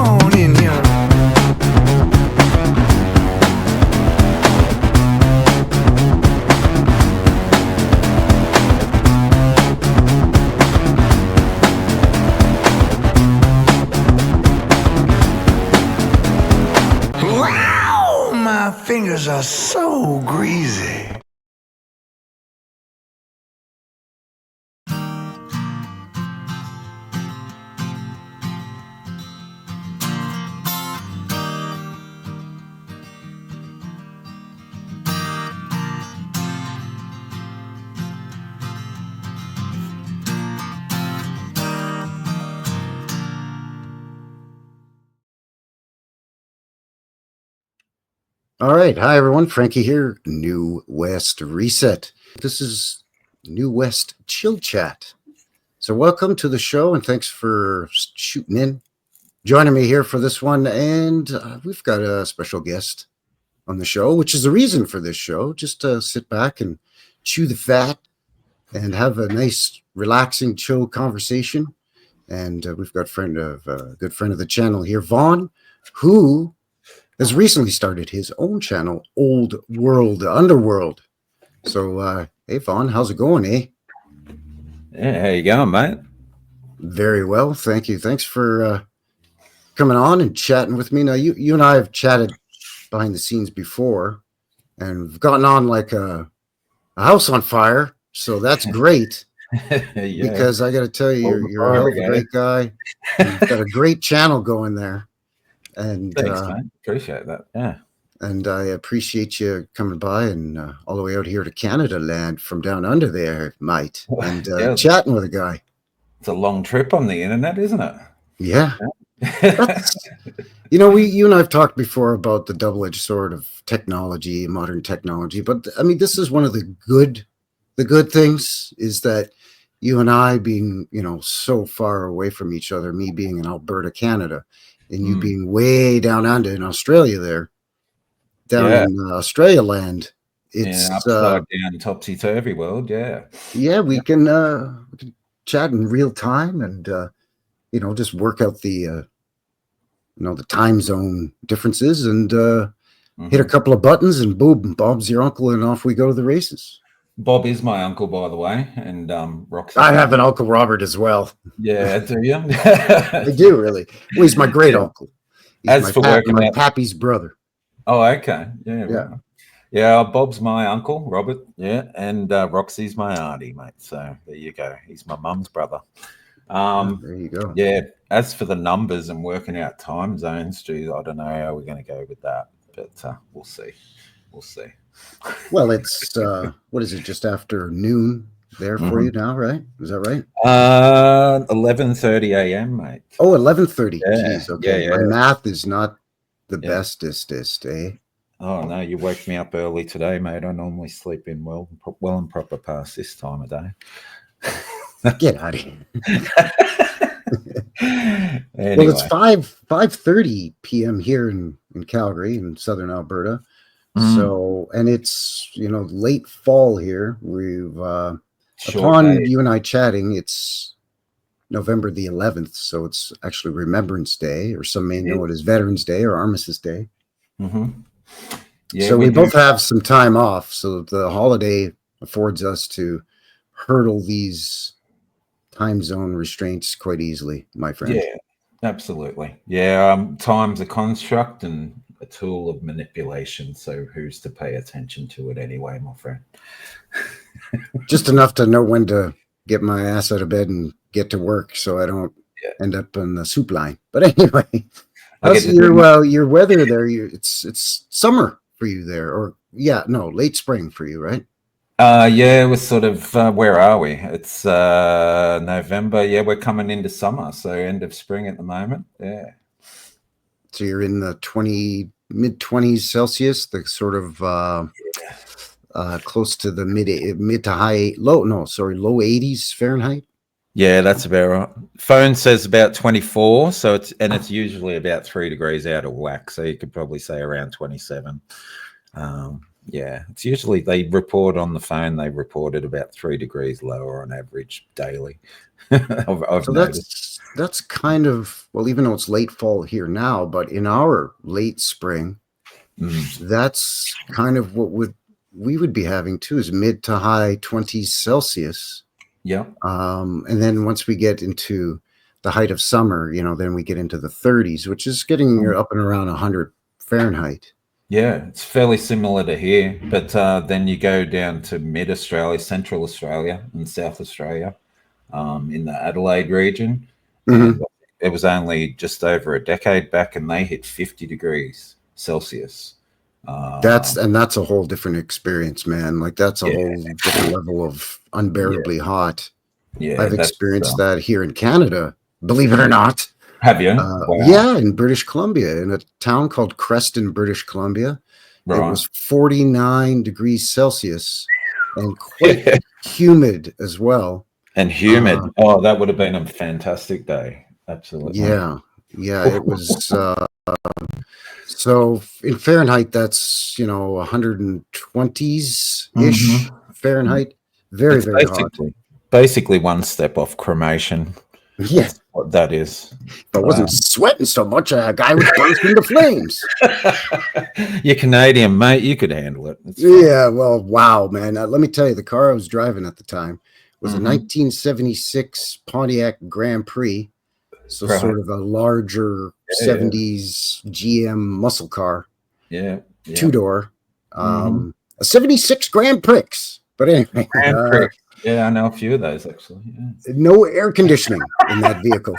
on in here. Wow, my fingers are so greasy. All right. Hi, everyone. Frankie here, New West Reset. This is New West Chill Chat. So welcome to the show, and thanks for shooting in, joining me here for this one. And we've got a special guest on the show, which is the reason for this show, just to sit back and chew the fat and have a nice, relaxing, chill conversation. And we've got a good friend of the channel here, Vaughn, who has recently started his own channel, Old World Underworld. So, hey, Vaughn, how's it going, eh? Yeah, how you going, mate? Very well, thank you. Thanks for coming on and chatting with me. Now, you and I have chatted behind the scenes before, and we've gotten on like a house on fire, so that's great. Yeah. Because I got to tell you, you're a hell of a great guy. You've got a great channel going there. And thanks, mate. Appreciate that. Yeah. And I appreciate you coming by and all the way out here to Canada land from down under there, mate, and chatting with a guy. It's a long trip on the internet, isn't it? Yeah. You and I have talked before about the double-edged sword of technology, modern technology. But I mean, this is one of the good things is that you and I being, so far away from each other, me being in Alberta, Canada, and you being way down under in Australia there. Down in Australia land, it's upside down, topsy turvy world. Yeah, we can chat in real time and just work out the the time zone differences and hit a couple of buttons and boom, Bob's your uncle and off we go to the races. Bob is my uncle, by the way, and Roxy. I have an uncle Robert as well. Yeah, do you? I do really. Well, he's my great uncle. He's my pappy's brother. Oh, okay. Yeah. Bob's my uncle, Robert. Yeah, and Roxy's my auntie, mate. So there you go. He's my mum's brother. There you go. Yeah. As for the numbers and working out time zones, geez, I don't know how we're going to go with that, but we'll see. We'll see. Well, it's what is it? Just after noon there for you now, right? Is that right? 11:30 a.m., mate. Oh, 11:30. Yeah. Jeez, okay. Yeah. My math is not the bestest, eh? Oh no, you woke me up early today, mate. I normally sleep in well and proper past this time of day. Get out of here. Anyway. Well, it's 5:30 p.m. here in Calgary in southern Alberta. So, and it's late fall here. We've upon you and I chatting, it's November the 11th, so it's actually Remembrance Day, or some may know it as Veterans Day or Armistice Day. Yeah, so we both have some time off, so the holiday affords us to hurdle these time zone restraints quite easily, my friend. Yeah, absolutely. Yeah, time's a construct and a tool of manipulation, so who's to pay attention to it anyway, my friend? Just enough to know when to get my ass out of bed and get to work so I don't end up on the soup line. But anyway, how's your weather there? It's summer for you there, or late spring for you, right? Yeah, we're sort of where are we? It's November. Yeah, we're coming into summer, so end of spring at the moment. Yeah. So you're in the mid-20s Celsius, the sort of close to the mid to low 80s Fahrenheit. Yeah, that's about right. Phone says about 24, so it's usually about 3 degrees out of whack. So you could probably say around 27. Yeah, it's usually they report on the phone. They reported about 3 degrees lower on average daily. I've So noticed. that's kind of, well, even though it's late fall here now, but in our late spring, that's kind of what we would be having too, is mid to high 20s Celsius. Yeah. And then once we get into the height of summer, then we get into the 30s, which is getting up and around 100 Fahrenheit. Yeah, it's fairly similar to here, but then you go down to mid Australia, Central Australia, and South Australia, in the Adelaide region, and it was only just over a decade back, and they hit 50 degrees Celsius. That's a whole different experience, man. Like that's a whole different level of unbearably hot. Yeah, I've experienced that here in Canada, believe it or not. Have you? Wow. Yeah, in British Columbia, in a town called Creston, British Columbia. Right. It was 49 degrees Celsius and quite humid as well. And humid. Oh, that would have been a fantastic day. Absolutely. Yeah. It was. So in Fahrenheit, that's 120s ish Fahrenheit. Very, very hot. Basically, one step off cremation. Yeah, that's what that is. If I wasn't sweating so much, a guy would burst into flames. You're Canadian, mate. You could handle it. Yeah, well, wow, man. Let me tell you, the car I was driving at the time was a 1976 Pontiac Grand Prix. So sort of a larger 70s GM muscle car. Yeah. Two-door. A 76 Grand Prix. But anyway. Yeah, I know a few of those, actually. Yeah. No air conditioning in that vehicle.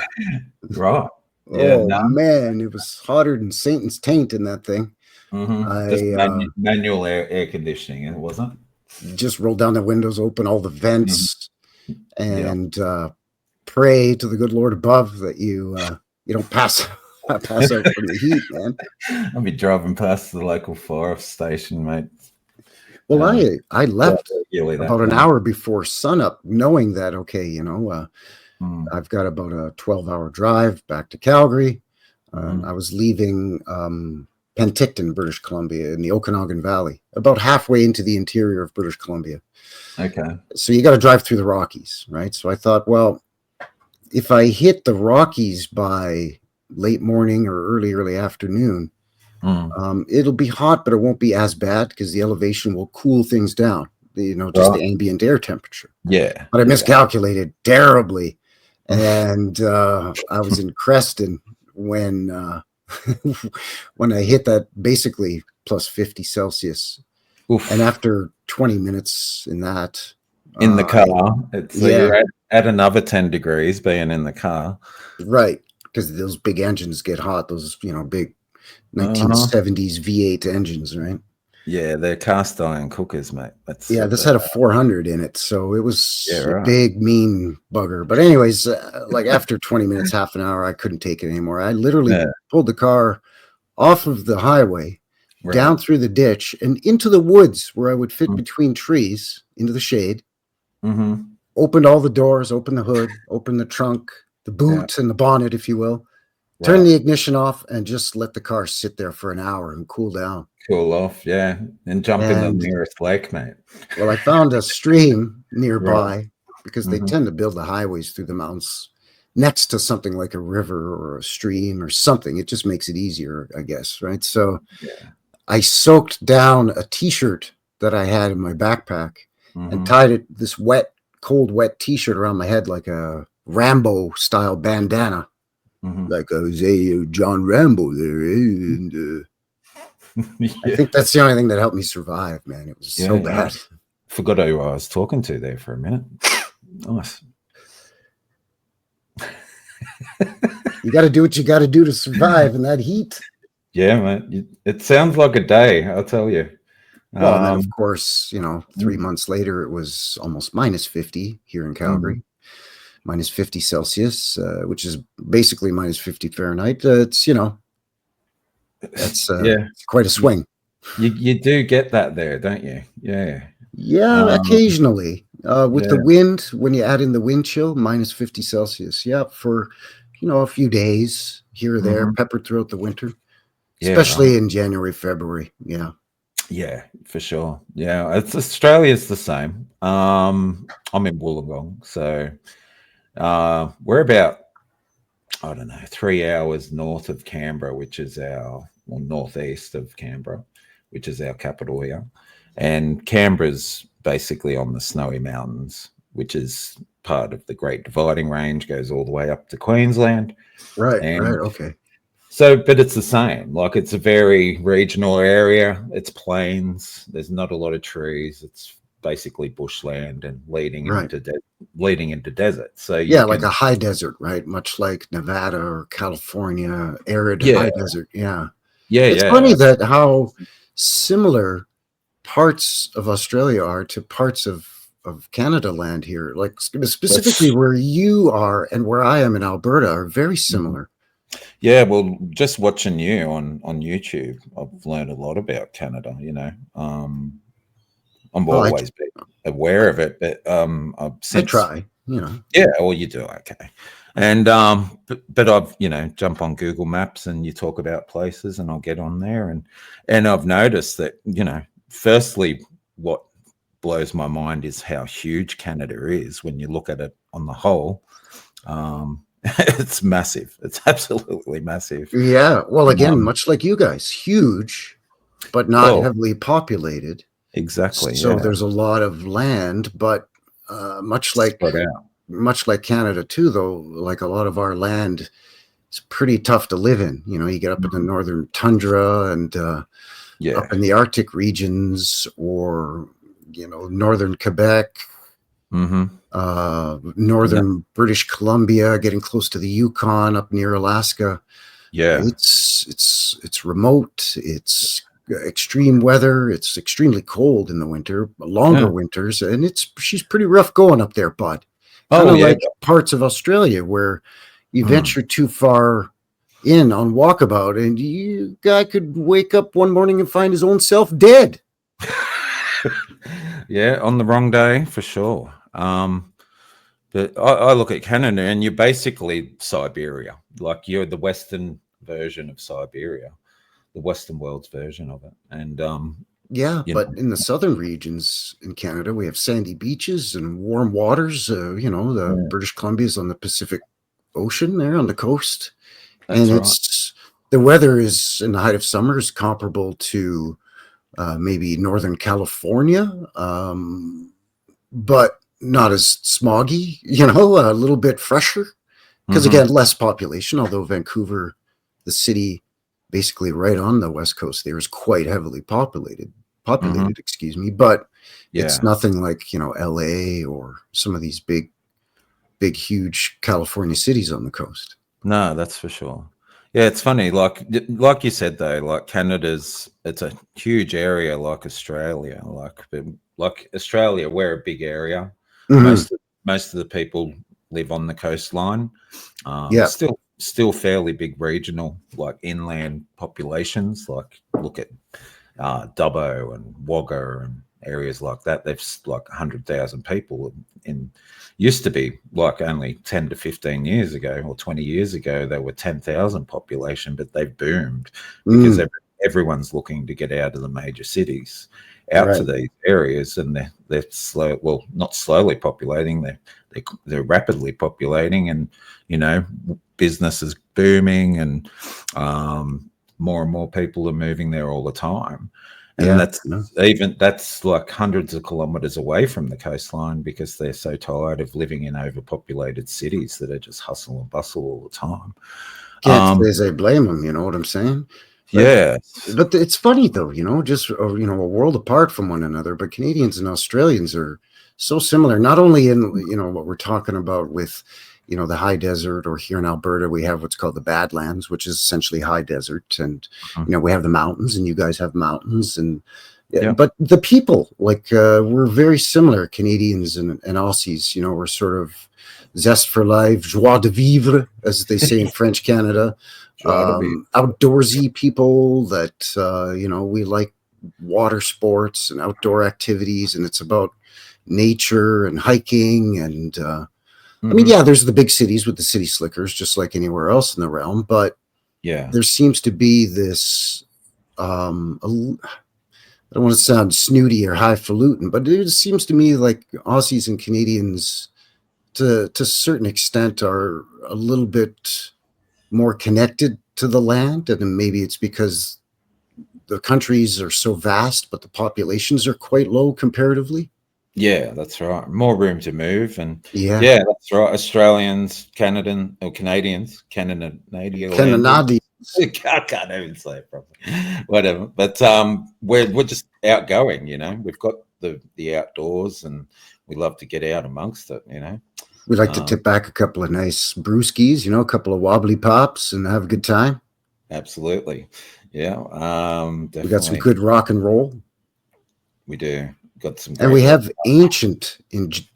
Right. Yeah, man, it was hotter than Satan's taint in that thing. Just manual air conditioning, it wasn't? Just roll down the windows, open all the vents, and pray to the good Lord above that you don't pass out from the heat, man. I'll be driving past the local fire station, mate. Well, I left about an hour before sunup, knowing that, I've got about a 12-hour drive back to Calgary. I was leaving Penticton, British Columbia, in the Okanagan Valley, about halfway into the interior of British Columbia. Okay. So you got to drive through the Rockies, right? So I thought, well, if I hit the Rockies by late morning or early afternoon, it'll be hot, but it won't be as bad because the elevation will cool things down, the ambient air temperature. Yeah. But I miscalculated terribly. And I was in Creston when I hit that basically plus 50 Celsius. Oof. And after 20 minutes in that. In the car. You're at another 10 degrees being in the car. Right. Because those big engines get hot. Those, big 1970s V8 engines, right? Yeah, they're cast iron cookers, mate. This had a 400 in it, so it was a big, mean bugger. But anyways, like after 20 minutes, half an hour, I couldn't take it anymore. I literally pulled the car off of the highway, down through the ditch, and into the woods where I would fit between trees, into the shade. Opened all the doors, opened the hood, opened the trunk, the boot, and the bonnet, if you will. Turn the ignition off and just let the car sit there for an hour and cool down. Cool off, and jump in the nearest lake, mate. Well, I found a stream nearby because they tend to build the highways through the mountains next to something like a river or a stream or something. It just makes it easier, I guess, right? So I soaked down a T-shirt that I had in my backpack and tied this cold, wet T-shirt around my head like a Rambo-style bandana. Like I was John Rambo there, and I think that's the only thing that helped me survive, man. It was so bad. Forgot who I was talking to there for a minute. Nice. You got to do what you got to do to survive in that heat. Yeah, man. It sounds like a day, I'll tell you. Well, and then of course, 3 months later, it was almost minus 50 here in Calgary. Minus 50 Celsius, which is basically minus 50 Fahrenheit. It's, that's quite a swing. You do get that there, don't you? Yeah. Yeah, occasionally. With the wind, when you add in the wind chill, minus 50 Celsius. Yeah, for, a few days here or there, peppered throughout the winter, especially in January, February. Yeah. Yeah, for sure. Yeah, it's Australia's the same. I'm in Wollongong, so we're about, I don't know, 3 hours north of Canberra, which is our, well, northeast of Canberra, which is our capital here. And Canberra's basically on the Snowy Mountains, which is part of the Great Dividing Range, goes all the way up to Queensland. Right, right, And okay. so, but it's the same. Like, it's a very regional area. It's plains. There's not a lot of trees. It's basically bushland and Right. leading into desert. So Yeah, you like a can, high desert, right? Much like Nevada or California, arid yeah, high desert. Yeah. yeah, It's funny yeah, that how similar parts of Australia are to parts of Canada land here. Like specifically that's where you are and where I am in Alberta are very mhm. similar. Yeah. Well, just watching you on YouTube, I've learned a lot about Canada. I'm Well, always been aware of it, but I've I since, try, you know. yeah, well, you do okay. And but I've, jump on Google Maps and you talk about places, and I'll get on there, and I've noticed that, firstly, what blows my mind is how huge Canada is when you look at it on the whole. It's massive. It's absolutely massive. Yeah. Well, again, Um, much like you guys, huge, but not well, heavily populated. exactly. So Yeah, there's a lot of land, but much like spread out. Canada too, though, like a lot of our land, it's pretty tough to live in. You know, you get up in the Mhm. northern tundra and up Yeah. in the Arctic regions, or northern Quebec, Hmm. No. northern British Columbia, getting close to the Yukon, up near Alaska. Yeah. It's remote. It's extreme weather. It's extremely cold in the winter, longer Yeah. winters, and she's pretty rough going up there, bud. Kind Oh of yeah. like parts of Australia where you Mm. venture too far in on walkabout, and you guy could wake up one morning and find his own self dead. Yeah, on the wrong day for sure. But I look at Canada, and you're basically Siberia. Like, you're the Western version of Siberia, the Western world's version of it. And Yeah, you but know, in the southern regions in Canada, we have sandy beaches and warm waters. The yeah, British Columbia is on the Pacific Ocean there on the coast, and that's right. it's the weather is in the height of summer is comparable to maybe Northern California, but not as smoggy. A little bit fresher because again, Hmm. less population. Although Vancouver, the city, basically right on the west coast, there is quite heavily populated. Hmm. Populated, excuse me, but it's Yeah. nothing like LA or some of these big, huge California cities on the coast. No, that's for sure. Yeah, it's funny. Like you said though, like it's a huge area, like Australia. Like Australia, we're a big area. Hmm. Most of the people live on the coastline. Yeah, Still fairly big regional, like inland populations. Like, look at Dubbo and Wagga and areas like that. They've like 100,000 people. In used to be like only 10 to 15 years ago or 20 years ago, they were 10,000 population, but they've boomed because mm, everyone's looking to get out of the major cities, out to right. these areas, and they're slow. Well, not slowly populating. They're rapidly populating, and business is booming, and more and more people are moving there all the time. And Yeah, no, that's like hundreds of kilometers away from the coastline, because they're so tired of living in overpopulated cities that are just hustle and bustle all the time. can't say Um, as I blame them. You know what I'm saying? But yeah. but it's funny though. Just a world apart from one another. But Canadians and Australians are so similar. Not only in what we're talking about with the high desert, or here in Alberta we have what's called the Badlands, which is essentially high desert, and Mhm. we have the mountains, and you guys have mountains, and yeah, Yeah. but the people, like we're very similar, Canadians and Aussies. We're sort of zest for life, joie de vivre, as they say in French Canada. Joie de vivre. Outdoorsy people that we like water sports and outdoor activities, and it's about nature and hiking. And I mean, Hmm. yeah, there's the big cities with the city slickers, just like anywhere else in the realm, but Yeah. there seems to be this um, I don't want to sound snooty or highfalutin, but it seems to me like Aussies and Canadians, to a certain extent, are a little bit more connected to the land, and maybe it's because the countries are so vast, but the populations are quite low comparatively. Yeah, that's right. More room to move, and Yeah, yeah, that's right. Australians, Canadians, Canadians. Canadians. I can't even say it properly. Whatever. But we're just outgoing. We've got the outdoors, and we love to get out amongst it. We like to Um, tip back a couple of nice brewskis, a couple of wobbly pops, and have a good time. Absolutely. Yeah. We got some Definitely. good rock and roll, We do. Got some and great we rock. have ancient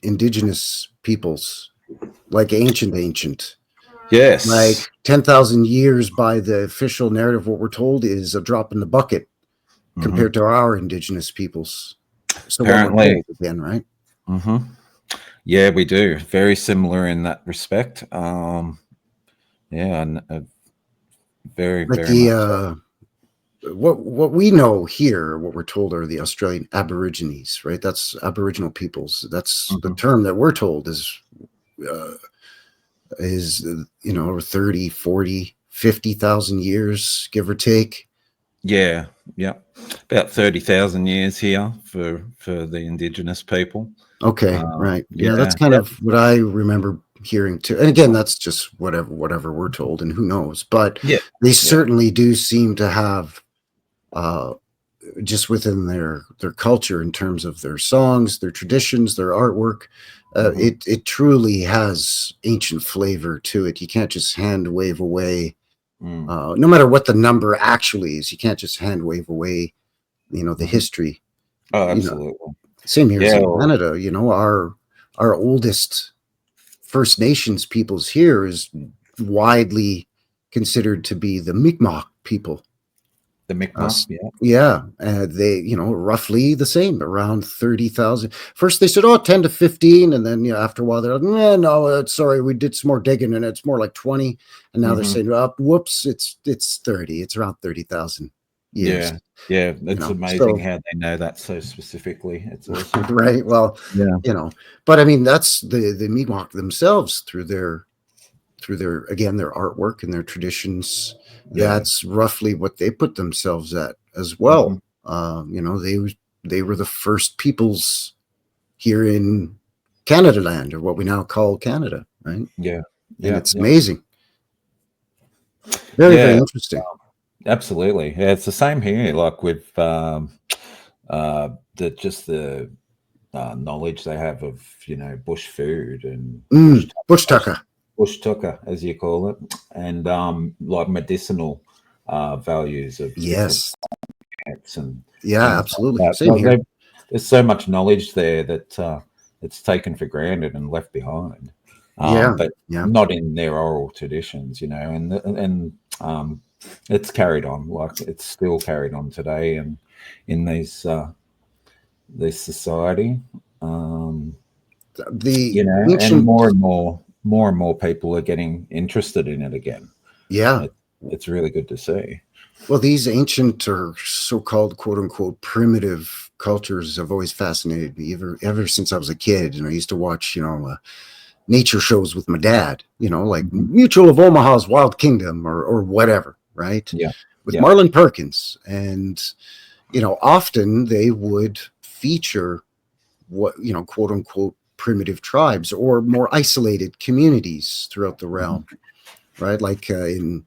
indigenous peoples, like ancient. Like Yes. 10,000 years by the official narrative, what we're told is a drop in the bucket Hmm. compared to our indigenous peoples. So what we're Apparently. told again, right? Hmm. Yeah, we do. Very similar in that respect. Yeah, and very, Like very much so. what we know here, what we're told are the Australian Aborigines, right? That's Aboriginal peoples. That's the Mhm. term that we're told uh, is over 30, 40, 50,000 years, give or take. Yeah, yeah. About 30,000 years here for the indigenous people. Okay, right. Yeah, that's Yeah, kind yeah. of what I remember hearing too. And again, that's just whatever we're told, and who knows. But Yeah, they yeah. certainly do seem to have uh, just within their culture, in terms of their songs, their traditions, their artwork. Mhm. It truly has ancient flavor to it. You can't just hand wave away, Mm. no matter what the number actually is. You can't just hand wave away, the Mhm. history. Oh, You know, absolutely. same here as Yeah, in well, Canada. Our oldest First Nations peoples here is widely considered to be the Mi'kmaq people. the Mi'kmaq, yeah. Yeah, they, roughly the same, around 30,000. First they said, 10 to 15. And then, after a while, they're like, no, sorry, we did some more digging and it's more like 20. And now they're Mhm. saying, whoops, it's 30. It's around 30,000 years, Yeah, yeah. It's amazing So, how they know that so specifically. It's awesome. right. Well, Yeah. but I mean, that's the Mi'kmaq themselves through their, again, their artwork and their traditions. Yeah. That's roughly what they put themselves at as Mhm. well. They were the first peoples here in Canada land, or what we now call Canada, right? Yeah. And Yeah. it's Yeah. amazing. Very, very Yeah. interesting. Absolutely. Yeah, it's the same here. Like with the knowledge they have of bush food and Bush tucker. bush tucker, as you call it, and like medicinal values of different Yes. plants and Yeah, things like absolutely. that. Same here. There's so much knowledge there that it's taken for granted and left behind, Yeah. but Yeah. not in their oral traditions, and it's carried on, like it's still carried on today, and in this society, um, The and ancient, more and more people are getting interested in it again. yeah. It, it's really good to see. Well, these ancient, or so-called quote unquote primitive cultures have always fascinated me ever since I was a kid. And I used to watch, nature shows with my dad, like Mhm. Mutual of Omaha's Wild Kingdom, or whatever, right? Yeah, With yeah, Marlon Perkins. And, often they would feature what, quote unquote primitive tribes or more isolated communities throughout the mhm, realm, right? Like in,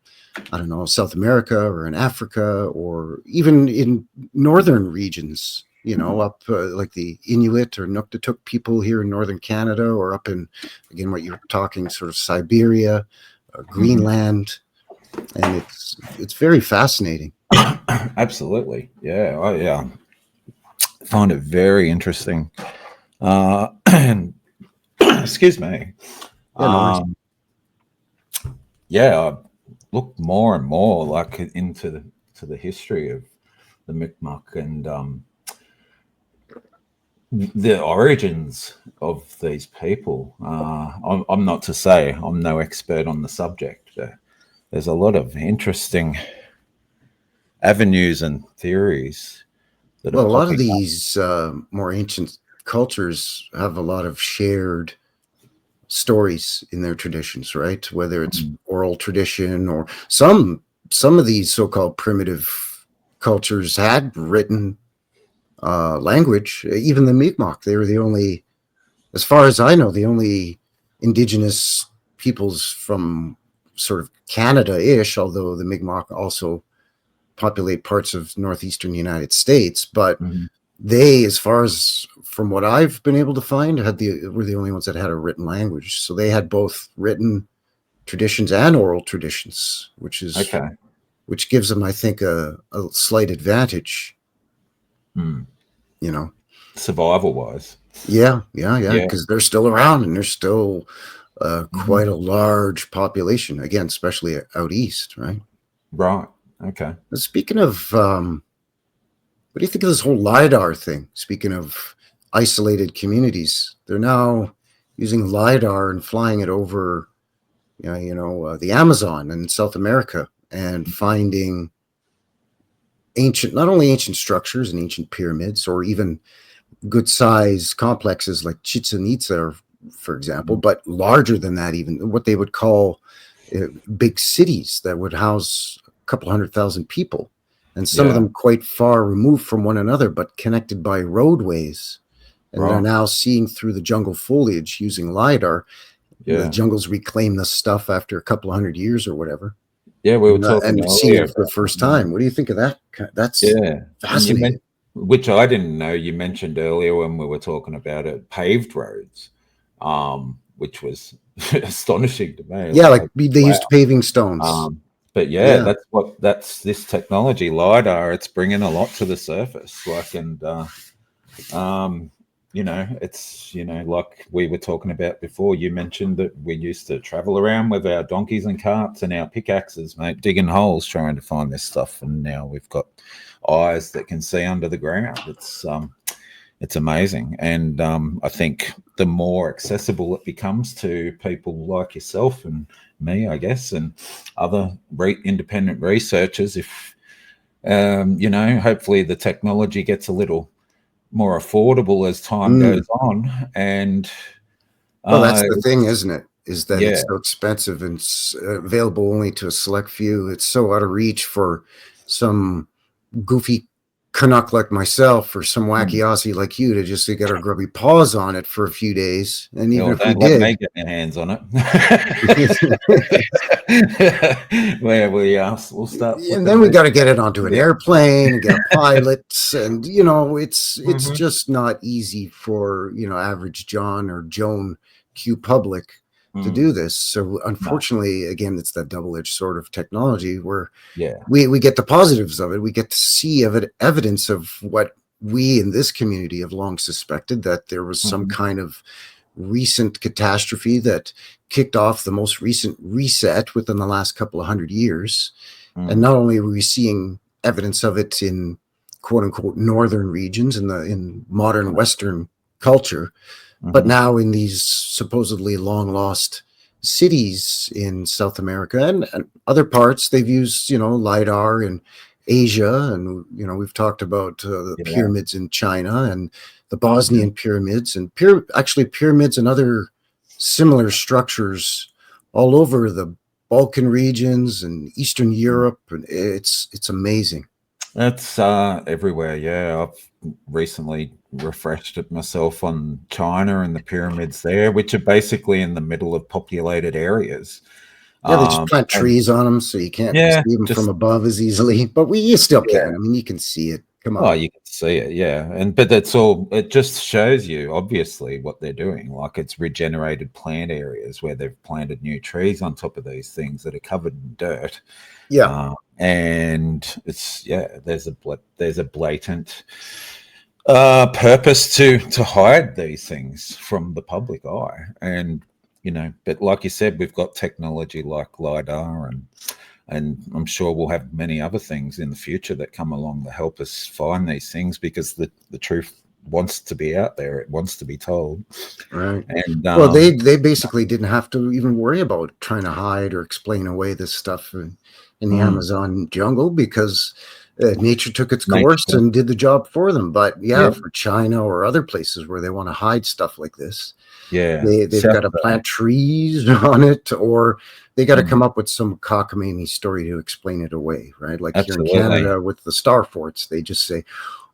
I don't know, South America or in Africa or even in northern regions, up like the Inuit or Nuktatuk people here in northern Canada, or up in, again, what you're talking, sort of Siberia, mhm. Greenland. And it's very fascinating. Absolutely. Yeah, yeah. I find it very interesting. And excuse me. Yeah, no worries. Um, yeah, I look more and more like into the history of the Mi'kmaq and the origins of these people. I'm not to say I'm no expert on the subject, but there's a lot of interesting avenues and theories that are Well, a lot of popping up. these more ancient cultures have a lot of shared stories in their traditions, right? Whether it's Mm. oral tradition or some of these so-called primitive cultures had written language. Even the Mi'kmaq, they were the only, as far as I know, the only indigenous peoples from sort of Canada-ish, although the Mi'kmaq also populate parts of northeastern United States. But Mhm. they, as far as from what I've been able to find, were the only ones that had a written language. So they had both written traditions and oral traditions, Okay. which gives them, I think, a slight advantage. Mm. You know, Survival wise. yeah, Yeah. because they're still around and there's still Mhm. quite a large population. Again, especially out east, right? Right. Okay. Speaking of, what do you think of this whole LiDAR thing? Speaking of isolated communities, they're now using LiDAR and flying it over, the Amazon and South America and finding not only ancient structures and ancient pyramids, or even good size complexes like Chichen Itza, for example, Mhm. but larger than that, even what they would call big cities that would house a couple 100,000 people, and some of Yeah. them quite far removed from one another, but connected by roadways. And they're Right. now seeing through the jungle foliage using LiDAR. The Yeah. jungles reclaim this stuff after a couple 100 years or whatever, Yeah. We were talking and seeing earlier it for the about first that. time. What do you think of that? That's Yeah. And you fascinating. meant, which I didn't know, you mentioned earlier when we were talking about it, paved roads, which was astonishing to me. Yeah, Like, like they wow. used paving stones. But yeah, Yeah. that's this technology, LiDAR, it's bringing a lot to the surface. Like, and, um, it's, like we were talking about before, you mentioned that we used to travel around with our donkeys and carts and our pickaxes, mate, digging holes trying to find this stuff. And now we've got eyes that can see under the ground. It's amazing. And I think the more accessible it becomes to people like yourself and me, I guess, and other independent researchers, if, hopefully the technology gets a little more affordable as time Mm. goes on. And Well, that's the thing, it's, isn't it? Is that yeah. it's so expensive and available only to a select few. It's so out of reach for some goofy Canuck like myself or some wacky Mm. Aussie like you to just to get our grubby paws on it for a few days. And even Well, if we don't let me did, get my hands on it. Where we'll start and flipping then we these. got to get it onto an Yeah. airplane and get a pilot, and it's Hmm. just not easy for average John or Joan Q public to Mm. do this. So No. unfortunately, again, it's that double-edged sword of technology where Yeah. we get the positives of it. We get to see evidence of what we in this community have long suspected, that there was some Hmm. kind of recent catastrophe that kicked off the most recent reset within the last couple of 100 years. And Mm. not only were we seeing evidence of it in quote unquote northern regions in modern Western culture, but Hmm. now in these supposedly long lost cities in South America and other parts, they've used, LiDAR in Asia. And, we've talked about the Yeah. pyramids in China and the Yeah. Bosnian pyramids and actually pyramids and other similar structures all over the Balkan regions and Eastern Europe. And it's amazing. That's everywhere. Yeah, I've recently refreshed it myself on China and the pyramids there, which are basically in the middle of populated areas. Yeah, they just plant And trees on them so you can't yeah, see them from just above as easily, but you still yeah. can. I mean, you can see it. Come Oh, on. you can see it, yeah, and but that's all. It just shows you obviously what they're doing. Like, it's regenerated plant areas where they've planted new trees on top of these things that are covered in dirt. Yeah. And it's, yeah, there's a blatant purpose to hide these things from the public eye. And but like you said, we've got technology like LiDAR, and I'm sure we'll have many other things in the future that come along to help us find these things, because the truth wants to be out there, it wants to be told. Right. And Well, they basically didn't have to even worry about trying to hide or explain away this stuff in the mm, Amazon jungle because nature took its nature. course and did the job for them. But Yeah. for China or other places where they want to hide stuff like this, Yeah. they've got to plant trees on it, or they got to come Mm. up with some cockamamie story to explain it away, right? Like here in Absolutely. Canada with the star forts, they just say,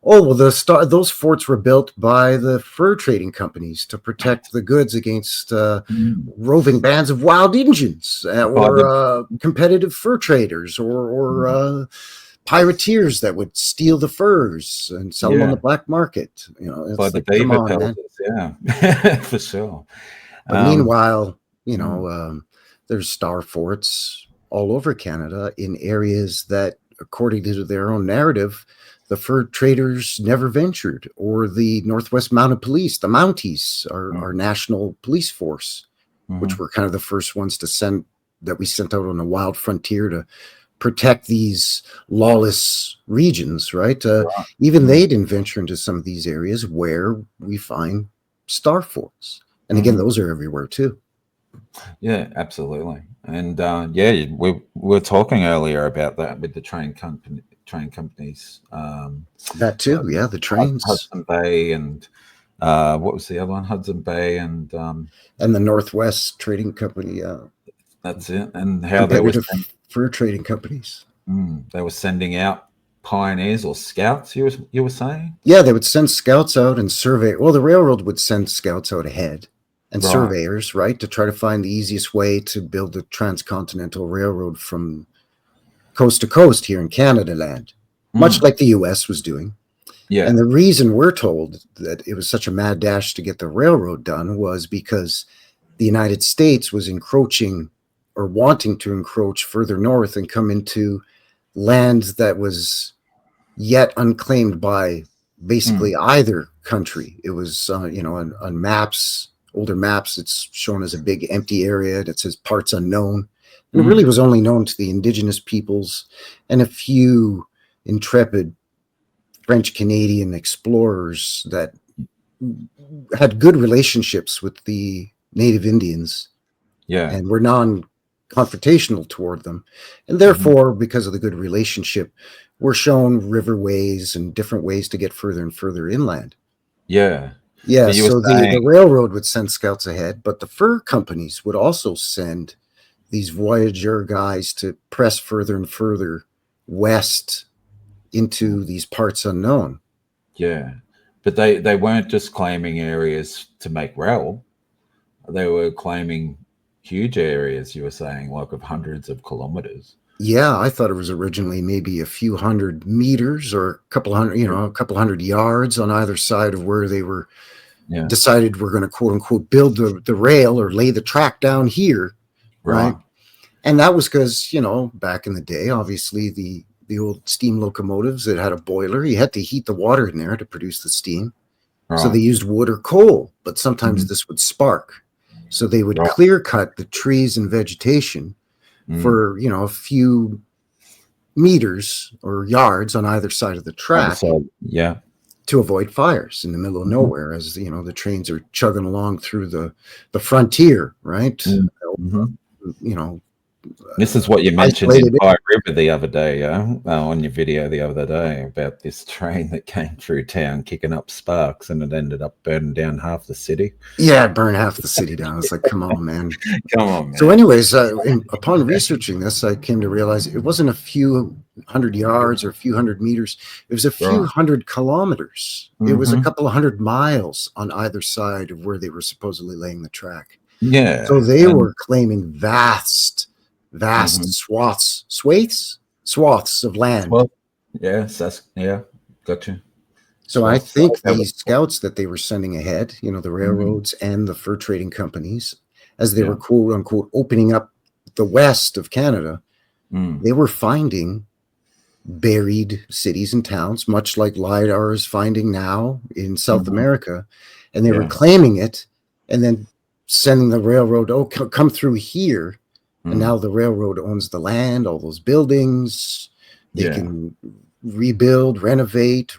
oh, well, those forts were built by the fur trading companies to protect the goods against Mm. roving bands of wild Indians By the or competitive fur traders or pirateers that would steal the furs and sell them on the yeah, black market. by It's the like, come beaver on, man. pelters, yeah. For sure. But Um, meanwhile, mm, there's star forts all over Canada in areas that, according to their own narrative, the fur traders never ventured, or the Northwest Mounted Police, the Mounties, our mm, national police force, which mhm, were kind of the first ones that we sent out on a wild frontier to protect these lawless regions, right? right. Even Mm, they didn't venture into some of these areas where we find star forts. And again, mhm. those are everywhere too. Yeah, absolutely. And yeah, we were talking earlier about that with the train companies, That too, like yeah, the trains Hudson Bay and what was the other one? Hudson Bay and and the Northwest Trading Company, that's it. And how competitive fur trading companies. they were sending out pioneers or scouts. You were saying, Yeah, they would send scouts out and survey. Well, the railroad would send scouts out ahead and right? surveyors, right, to try to find the easiest way to build a transcontinental railroad from coast to coast here in Canada land, much Mm, like the US was doing. And yeah. the reason we're told that it was such a mad dash to get the railroad done was because the United States was encroaching or wanting to encroach further north and come into land that was yet unclaimed by Mm, basically either country. It was, on maps, older maps, it's shown as a big empty area that says parts unknown. And it really mm, was only known to the indigenous peoples and a few intrepid French Canadian explorers that had good relationships with the native Indians yeah. and were non-confrontational toward them. And Hmm. therefore, because of the good relationship, were shown riverways and different ways to get further and further inland. Yeah. Yeah, But you were so the saying, railroad would send scouts ahead, but the fur companies would also send these voyager guys to press further and further west into these parts unknown. yeah, but they weren't just claiming areas to make rail. They were claiming huge areas. You were saying like of hundreds of kilometers. Yeah, I thought it was originally maybe a few hundred meters or a couple hundred, a couple hundred yards on either side of where they were Yeah. decided we're going to quote unquote build the rail or lay the track down here, right? Right. And that was because, back in the day, obviously the old steam locomotives that had a boiler, you had to heat the water in there to produce the steam. So they Right. used wood or coal, but sometimes Mhm. this would spark. So they would Right. clear cut the trees and vegetation Mm. for, a few meters or yards on either side of the Either track side. Yeah. to avoid fires in the middle of Mhm. nowhere as the trains are chugging along through the frontier, right? Mm. Mhm. You know, This is what you mentioned in isolated. Fire River the other day, on your video the other day about this train that came through town kicking up sparks and it ended up burning down half the city. Yeah, burn half the city down. It's like, come on, man. Come on, So, man. anyways, upon researching this, I came to realize it wasn't a few hundred yards or a few hundred meters. It was a few Right. hundred kilometers. It was a Hmm. couple of hundred miles on either side of where they were supposedly laying the track. So Yeah. they And were claiming vast mhm. swaths of land. Well, yes, that's yeah, gotcha. So I Swaths. think That was these scouts that they were sending ahead, the mhm. railroads and the fur trading companies, as they were Yeah. quote unquote opening up the west of Canada, Mm. they were finding buried cities and towns, much like LIDAR is finding now in South Mhm. America. And they were Yeah. claiming it and then sending the railroad, come through here. And Mm. now the railroad owns the land, all those buildings. They Yeah. can rebuild, renovate,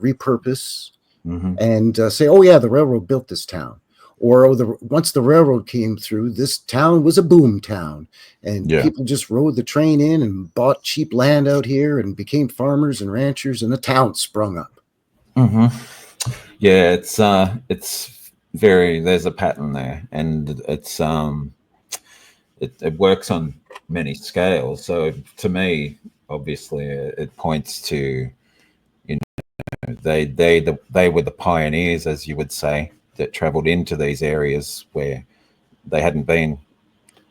repurpose, Mhm. and say, oh, yeah, the railroad built this town. or once the railroad came through, this town was a boom town, and Yeah. people just rode the train in and bought cheap land out here and became farmers and ranchers, and the town sprung up. Hmm. Yeah, it's very, there's a pattern there, and it works on many scales. So to me, obviously, it points to, you know, they were the pioneers, as you would say, that traveled into these areas where they hadn't been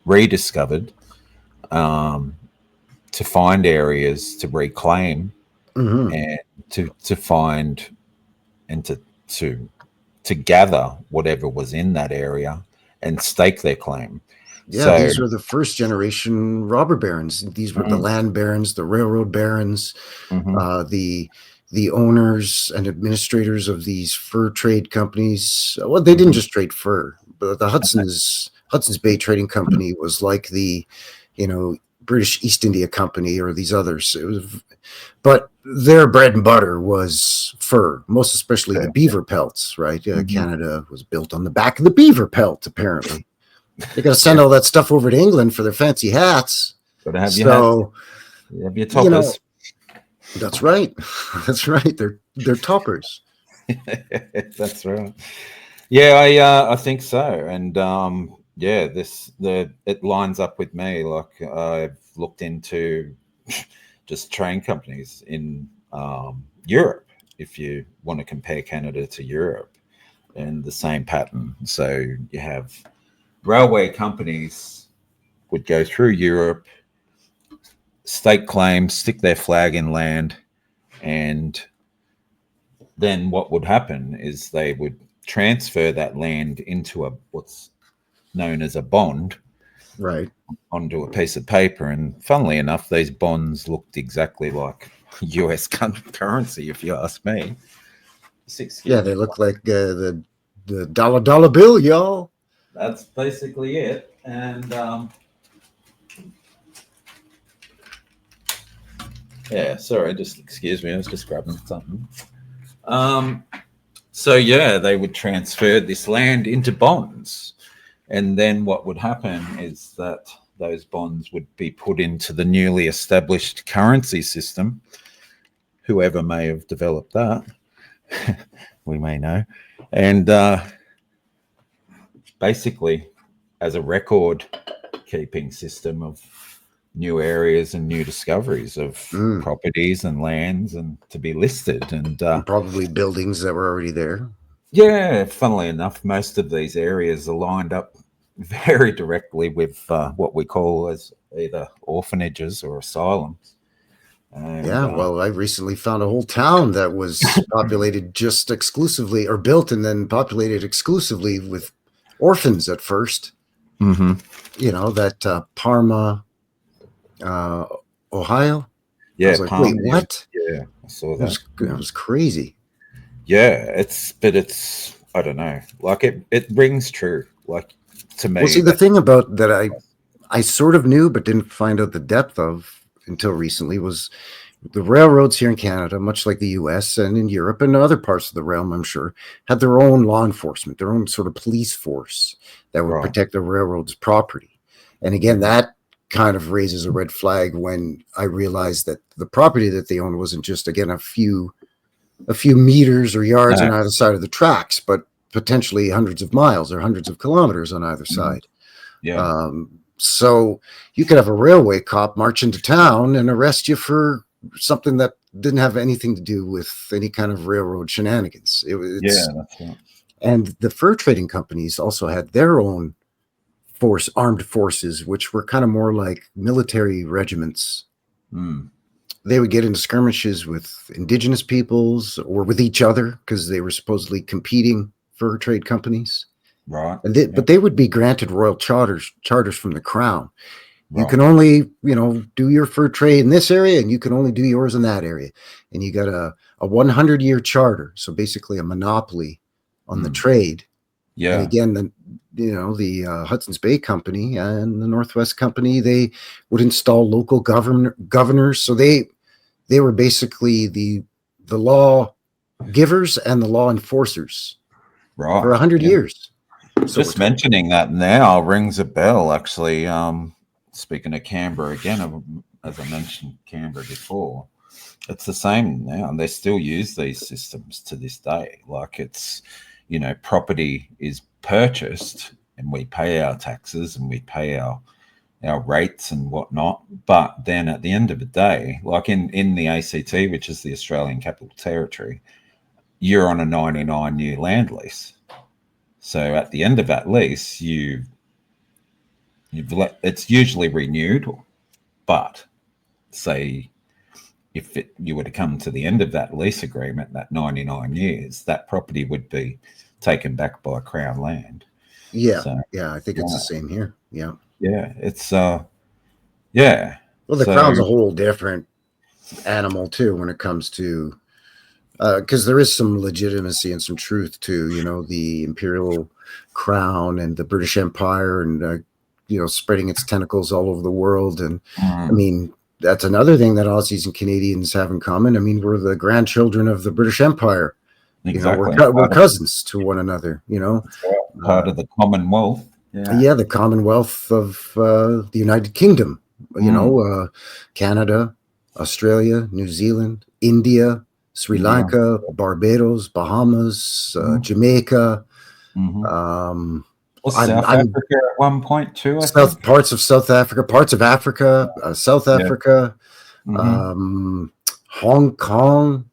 rediscovered, to find areas to reclaim, Mm-hmm. and to find and to gather whatever was in that area and stake their claim. Yeah, So these were the first generation robber barons. These were the mm, land barons, the railroad barons, mhm, the owners and administrators of these fur trade companies. Well, they didn't mhm, just trade fur, but the Hudson's Bay Trading Company was like the, British East India Company or these others. But their bread and butter was fur, most especially the beaver pelts. Right? mhm. Canada was built on the back of the beaver pelt, apparently. They got to send Yeah, all that stuff over to England for their fancy hats. got to have your hat, So, have your you know, toppers. that's right. That's right. They're toppers. That's right. Yeah, I think so, and yeah, it lines up with me. Like, I've looked into just train companies in Europe. If you want to compare Canada to Europe, and the same pattern. So you have railway companies would go through Europe, stake claims, stick their flag in land, and then what would happen is they would transfer that land into what's known as a bond, Right. onto a piece of paper. And funnily enough, these bonds looked exactly like US currency, if you ask me. Yeah, Excuse they me. look like the dollar bill, y'all. That's basically it. And yeah, sorry, just excuse me. I was just grabbing something. Um, so yeah, they would transfer this land into bonds, and then what would happen is that those bonds would be put into the newly established currency system. Whoever may have developed that, we may know, and basically, as a record keeping system of new areas and new discoveries of Mm. properties and lands, and to be listed. And And probably buildings that were already there. yeah, funnily enough, most of these areas are lined up very directly with what we call as either orphanages or asylums. And Yeah, well, I recently found a whole town that was populated just exclusively, or built and then populated exclusively with orphans at first. mhm. That Parma, uh, Ohio. I Yeah, was like, wait, Palm. Yeah, what? yeah, I saw It that. was crazy. Yeah, it's I don't know, like it rings true, like, to Well, me. see, the That thing about that I sort of knew but didn't find out the depth of until recently was the railroads here in Canada, much like the US and in Europe and other parts of the realm, I'm sure, had their own law enforcement, their own sort of police force that would right. protect the railroad's property. And again, Mhm. that kind of raises a red flag when I realized that the property that they owned wasn't just, again, a few meters or yards No. on either side of the tracks, but potentially hundreds of miles or hundreds of kilometers on either Mhm. side. Yeah. So you could have a railway cop march into town and arrest you for something that didn't have anything to do with any kind of railroad shenanigans. Yeah, It's that's right. and the fur trading companies also had their own armed forces, which were kind of more like military regiments. Mm. They would get into skirmishes with indigenous peoples or with each other because they were supposedly competing fur trade companies. Right. Yeah. But they would be granted royal charters from the crown. You Right. can only, do your fur trade in this area, and you can only do yours in that area. And you got a 100-year charter, so basically a monopoly on the Mm. trade. And Yeah. again, the Hudson's Bay Company and the Northwest Company, they would install local governors. So they were basically the law givers and the law enforcers for Right. 100 Yeah. years. So Just mentioning that now rings a bell. Actually, speaking of Canberra again, as I mentioned Canberra before, it's the same now, and they still use these systems to this day. Like it's, property is purchased, and we pay our taxes and we pay our rates and whatnot. But then at the end of the day, like in the ACT, which is the Australian Capital Territory, you're on a 99-year land lease. So at the end of that lease, it's usually renewed, but say if you were to come to the end of that lease agreement, that 99 years, that property would be taken back by Crown land. Yeah, So, I think it's the same here. Yeah, it's yeah. Well, the Crown's a whole different animal too when it comes to because there is some legitimacy and some truth to the imperial crown and the British Empire and spreading its tentacles all over the world. And I mean, that's another thing that Aussies and Canadians have in common. I mean, we're the grandchildren of the British Empire. Exactly. We're cousins to one another. Part of the Commonwealth. Yeah, the Commonwealth of the United Kingdom. Canada, Australia, New Zealand, India, Sri Lanka, Barbados, Bahamas, Jamaica. South Africa at one point too. Parts of South Africa, parts of Africa, South Africa, Hong Kong.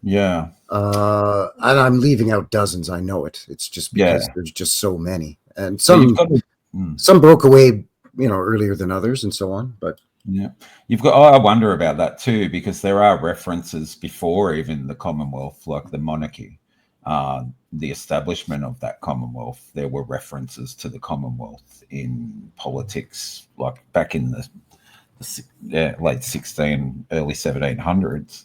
Yeah. And I'm leaving out dozens. I know it. It's just because there's just so many, and some broke away, earlier than others, and so on. But you've got. I wonder about that too, because there are references before even the Commonwealth, like the monarchy, the establishment of that Commonwealth. There were references to the Commonwealth in politics, like back in the late 16, early 1700s.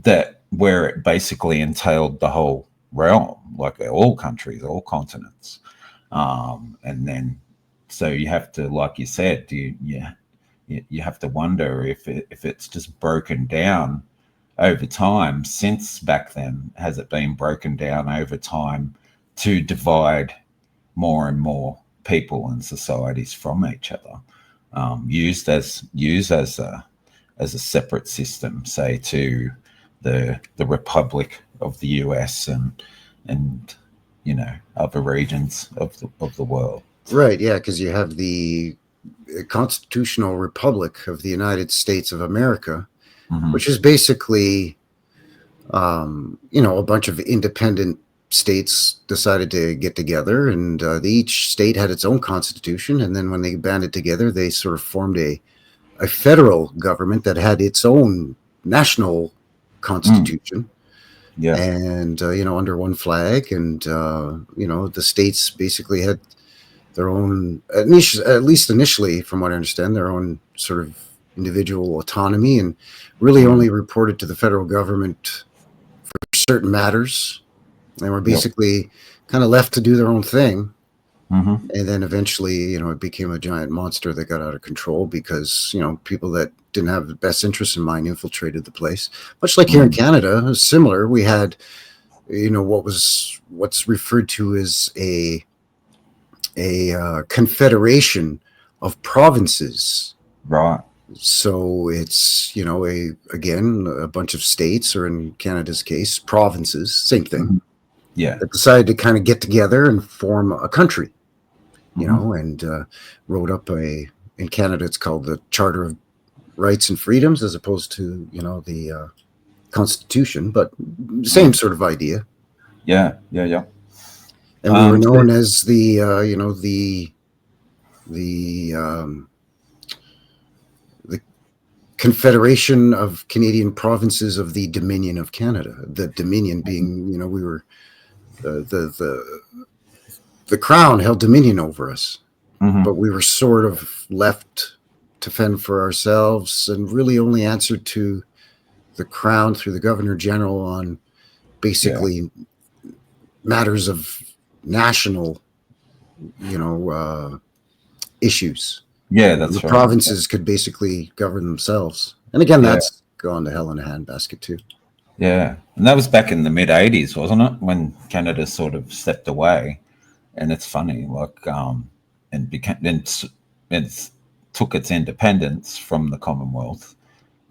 That where it basically entailed the whole realm, like all countries, all continents, and then so you have to, like you said, you have to wonder if it's just broken down over time since back then. Has it been broken down over time to divide more and more people and societies from each other, used as a separate system, say to the Republic of the US and other regions of the world. Right, yeah, because you have the Constitutional Republic of the United States of America, which is basically a bunch of independent states decided to get together, and each state had its own constitution, and then when they banded together, they sort of formed a federal government that had its own national constitution, and under one flag, and the states basically had their own, at least initially, from what I understand, their own sort of individual autonomy, and really only reported to the federal government for certain matters, and were basically kind of left to do their own thing. And then eventually, it became a giant monster that got out of control because, people that didn't have the best interests in mind infiltrated the place. Much like here in Canada, it was similar. We had, what's referred to as a confederation of provinces. Right. So it's, again, a bunch of states, or in Canada's case, provinces, same thing. Yeah. That decided to kind of get together and form a country, and wrote up in Canada, it's called the Charter of Rights and Freedoms, as opposed to, the Constitution, but same sort of idea. Yeah. And we were known as the Confederation of Canadian Provinces of the Dominion of Canada. The Dominion being, we were the Crown held dominion over us, but we were sort of left to fend for ourselves, and really only answered to the Crown through the Governor General on basically matters of national, issues. Yeah, that's the right. provinces could basically govern themselves. And again, that's gone to hell in a handbasket too. Yeah, and that was back in the mid 80s, wasn't it? When Canada sort of stepped away. and it's funny, like, and became it's took its independence from the Commonwealth,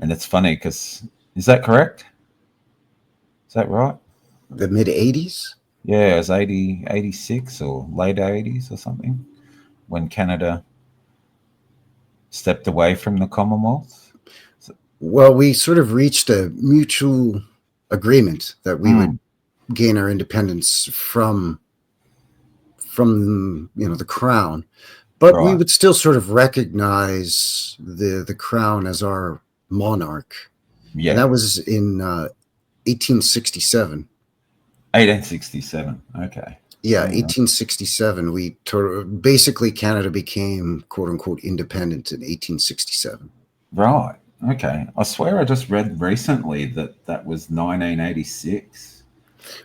and it's funny because is that correct? Is that right? The mid 80s. Yeah, it was 86 or late 80s or something when Canada stepped away from the Commonwealth. Well, we sort of reached a mutual agreement that we would gain our independence from the crown, but we Right. would still sort of recognize the crown as our monarch. Yeah. And that was in 1867. 1867. Okay. Yeah, 1867. Basically Canada became quote unquote independent in 1867. Right. Okay. I swear I just read recently that that was 1986.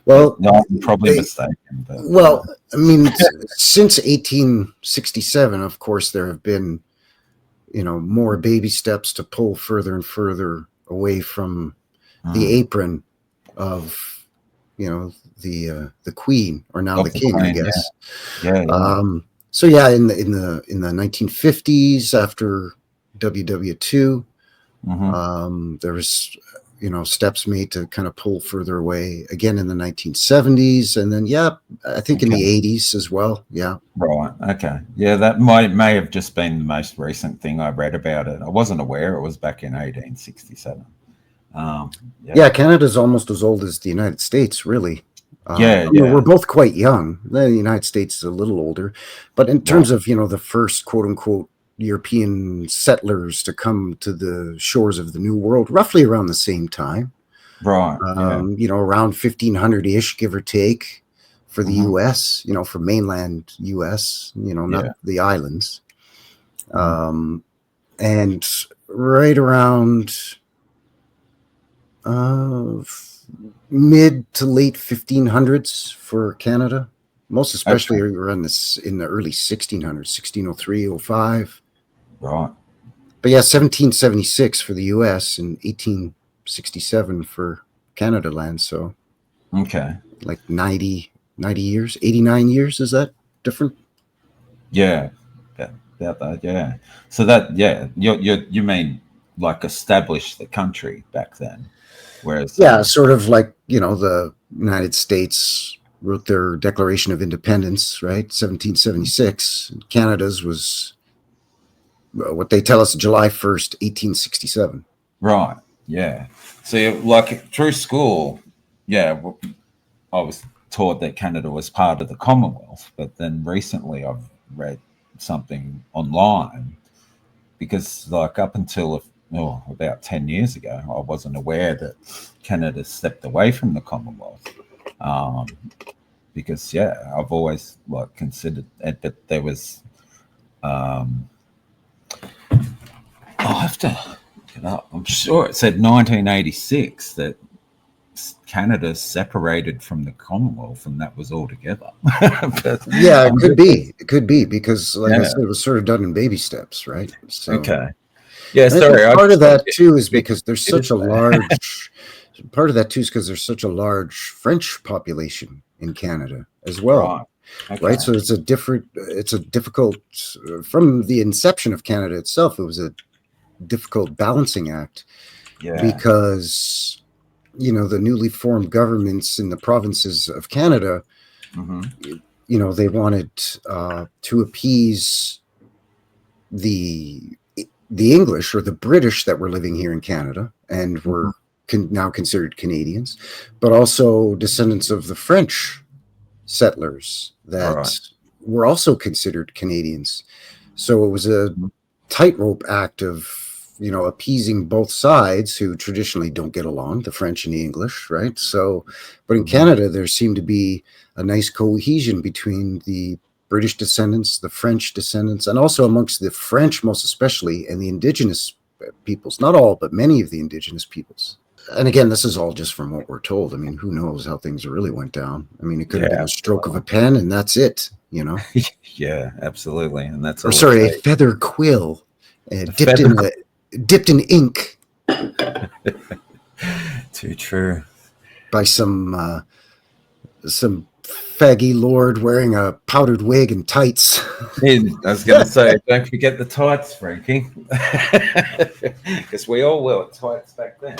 Well, no, I'm probably mistaken. But, well, I mean, since 1867, of course, there have been, more baby steps to pull further and further away from the apron of, the queen, or now the king, I guess. Yeah. So yeah, in the 1950s, after WW2, there was steps made to kind of pull further away again in the 1970s, and then I think in the 80s as well. Yeah. Right. Okay. Yeah, that may have just been the most recent thing I read about it. I wasn't aware it was back in 1867. Canada's almost as old as the United States, really. Yeah. We're both quite young. The United States is a little older, but in terms of the first quote unquote European settlers to come to the shores of the New World, roughly around the same time, right? Around 1500-ish, give or take, for the U.S. For mainland U.S. Not the islands, and right around mid to late 1500s for Canada, most especially around this in the early 1600s, 1603, 05. Right. But yeah, 1776 for the US and 1867 for Canada land. So like 90 years, 89 years. Is that different? Yeah. About that. Yeah. So that, you mean like establish the country back then? Whereas sort of like the United States wrote their Declaration of Independence, right? 1776. Canada's was what they tell us July 1st, 1867. Right. Yeah. So like through school, I was taught that Canada was part of the Commonwealth, but then recently I've read something online because like up until about 10 years ago, I wasn't aware that Canada stepped away from the Commonwealth. Because I've always considered it, but there was I'll have to look it up. I'm sure it said 1986 that Canada separated from the Commonwealth, and that was all together. It could be. It could be because, like I said, it was sort of done in baby steps, right? So, okay. Yeah, sorry. Part of that too is because there's such a large. Part of that too is because there's such a large French population in Canada as well. Right. Okay. Right. So it's a difficult from the inception of Canada itself. It was a difficult balancing act because the newly formed governments in the provinces of Canada, they wanted to appease the English or the British that were living here in Canada and were now considered Canadians, but also descendants of the French settlers that were also considered Canadians. So it was a tightrope act of appeasing both sides who traditionally don't get along, the French and the English, right? So, but in Canada, there seemed to be a nice cohesion between the British descendants, the French descendants, and also amongst the French, most especially, and the indigenous peoples, not all, but many of the indigenous peoples. And again, this is all just from what we're told. I mean, who knows how things really went down? I mean, it could have been a stroke of a pen and that's it, Yeah, absolutely. And that's a feather quill dipped in ink. Too true. By some faggy lord wearing a powdered wig and tights. I was going to say, don't forget the tights, Frankie, because we all wore tights back then.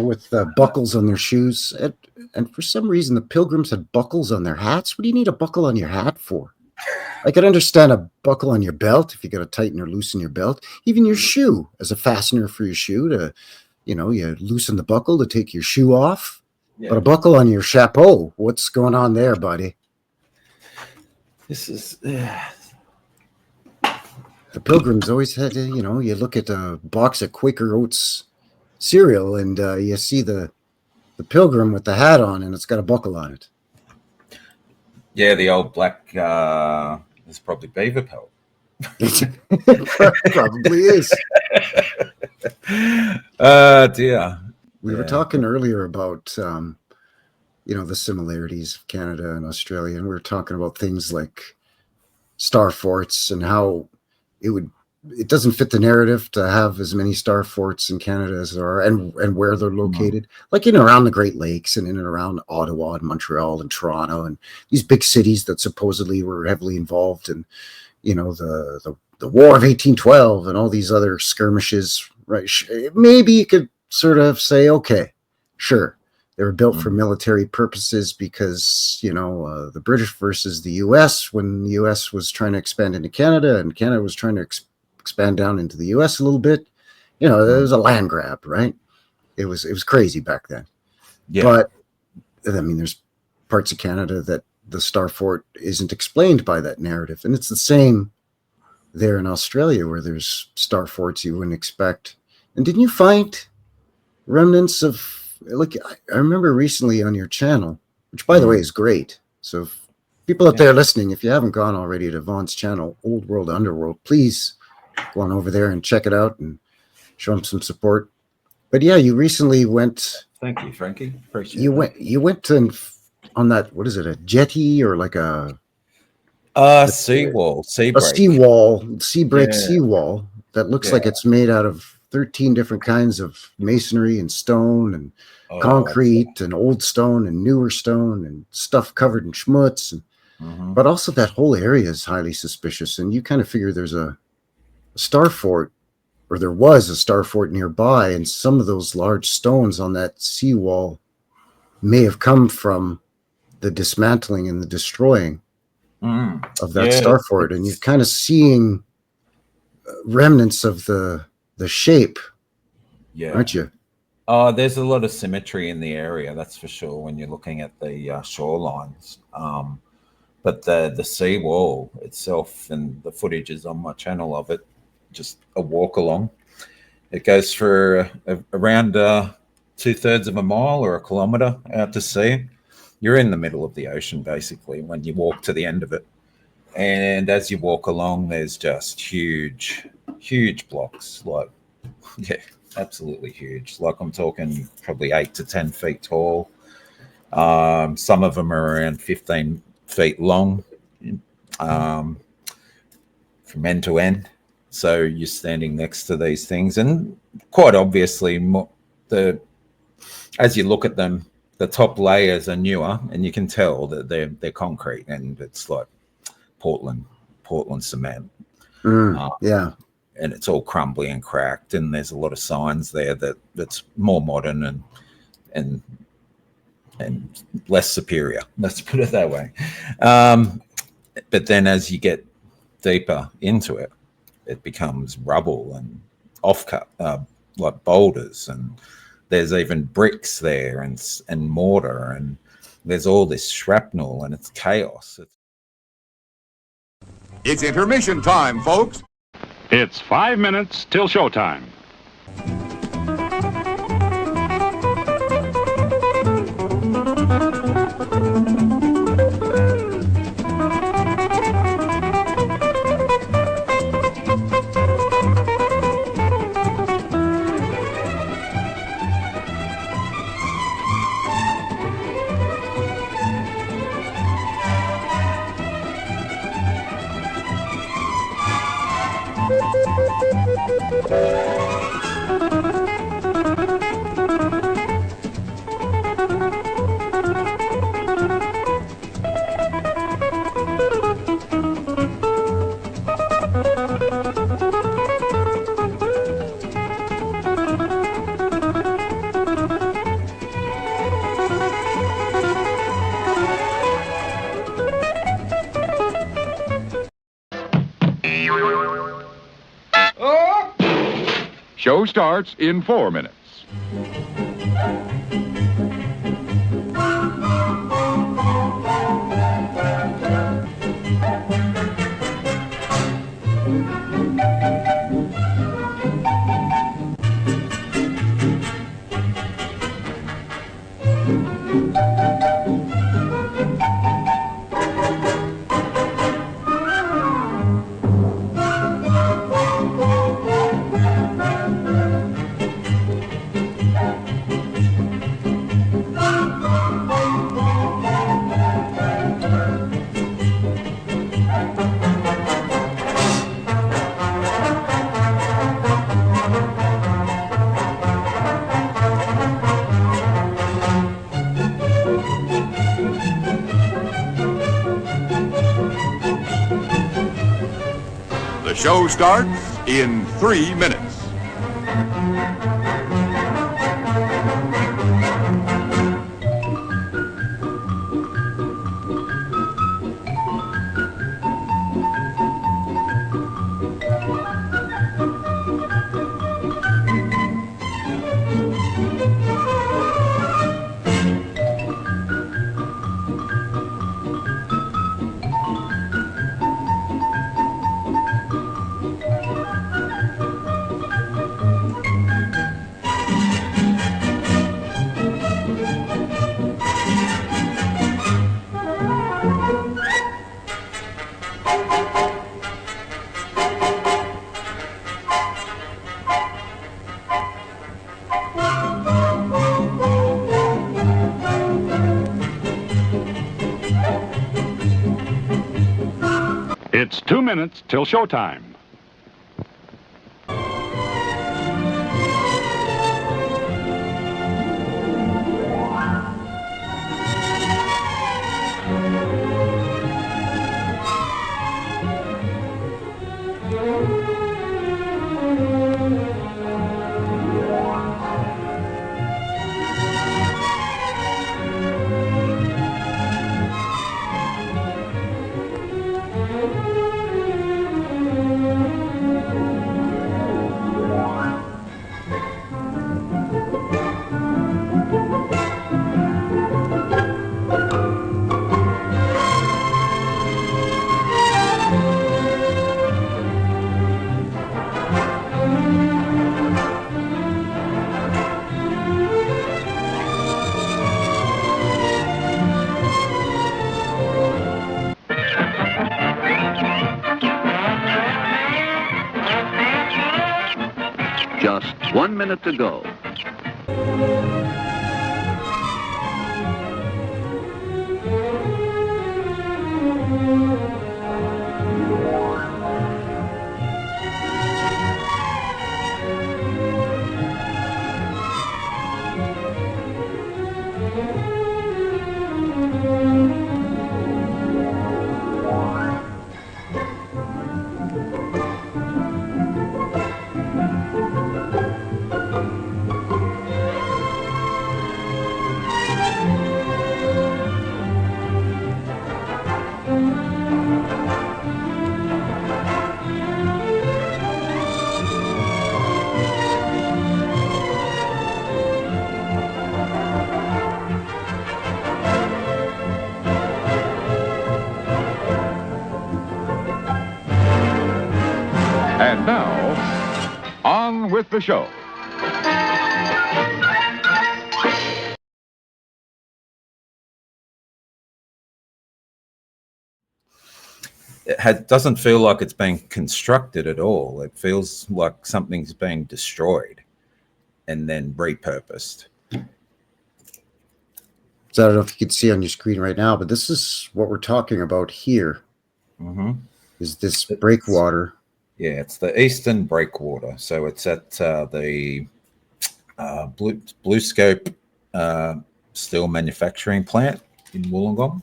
With buckles on their shoes. And for some reason, the pilgrims had buckles on their hats. What do you need a buckle on your hat for? I could understand a buckle on your belt if you got to tighten or loosen your belt. Even your shoe as a fastener for your shoe to, you loosen the buckle to take your shoe off. Yeah. But a buckle on your chapeau, what's going on there, buddy? This is... The pilgrims always had, you look at a box of Quaker Oats cereal and you see the pilgrim with the hat on and it's got a buckle on it. Yeah, the old black, it's probably beaver pelt. Probably is. Dear. We were talking earlier about, the similarities of Canada and Australia, and we were talking about things like star forts and how it doesn't fit the narrative to have as many star forts in Canada as there are, and where they're located, like in and around the Great Lakes and in and around Ottawa and Montreal and Toronto and these big cities that supposedly were heavily involved in, the War of 1812 and all these other skirmishes, right? Maybe you could sort of say, okay, sure, they were built for military purposes because, the British versus the U.S. when the U.S. was trying to expand into Canada and Canada was trying to expand down into the U.S. a little bit. It was a land grab, right? It was crazy back then. Yeah. But there's parts of Canada that the Star Fort isn't explained by that narrative, and it's the same there in Australia where there's star forts you wouldn't expect. And didn't you find remnants of, like, I remember recently on your channel, which by the way is great. So if people out there listening, if you haven't gone already to Vaughn's channel, Old World Underworld, please go on over there and check it out and show him some support. But yeah, you recently went. Thank you, Frankie. Appreciate it. You went on that, what is it, a jetty or like a seawall, sea break seawall that looks like it's made out of 13 different kinds of masonry and stone and concrete and old stone and newer stone and stuff covered in schmutz. But also that whole area is highly suspicious. And you kind of figure there's a star fort, or there was a star fort nearby, and some of those large stones on that seawall may have come from the dismantling and the destroying of that star fort. And you're kind of seeing remnants of the shape, aren't you? There's a lot of symmetry in the area, that's for sure, when you're looking at the shorelines. But the seawall itself, and the footage is on my channel of it, just a walk along. It goes for around 2/3 of a mile or a kilometer out to sea. You're in the middle of the ocean, basically, when you walk to the end of it. And as you walk along, there's just huge blocks, like, absolutely huge. Like, I'm talking probably 8 to 10 feet tall. Some of them are around 15 feet long, from end to end. So you're standing next to these things, and quite obviously, as you look at them, the top layers are newer, and you can tell that they're concrete, and it's like Portland cement. And it's all crumbly and cracked, and there's a lot of signs there that's more modern and less superior. Let's put it that way. But then as you get deeper into it, it becomes rubble and offcut, like boulders, and there's even bricks there and mortar, and there's all this shrapnel, and it's chaos. It's intermission time, folks. It's 5 minutes till showtime. Show starts in 4 minutes. The show starts in 3 minutes. It's 2 minutes till showtime. Just 1 minute to go. And now, on with the show. Doesn't feel like it's being constructed at all. It feels like something's being destroyed and then repurposed. So I don't know if you can see on your screen right now, but this is what we're talking about here. Mm-hmm. Is this breakwater? Yeah, it's the Eastern Breakwater. So it's at the Blue Scope steel manufacturing plant in Wollongong.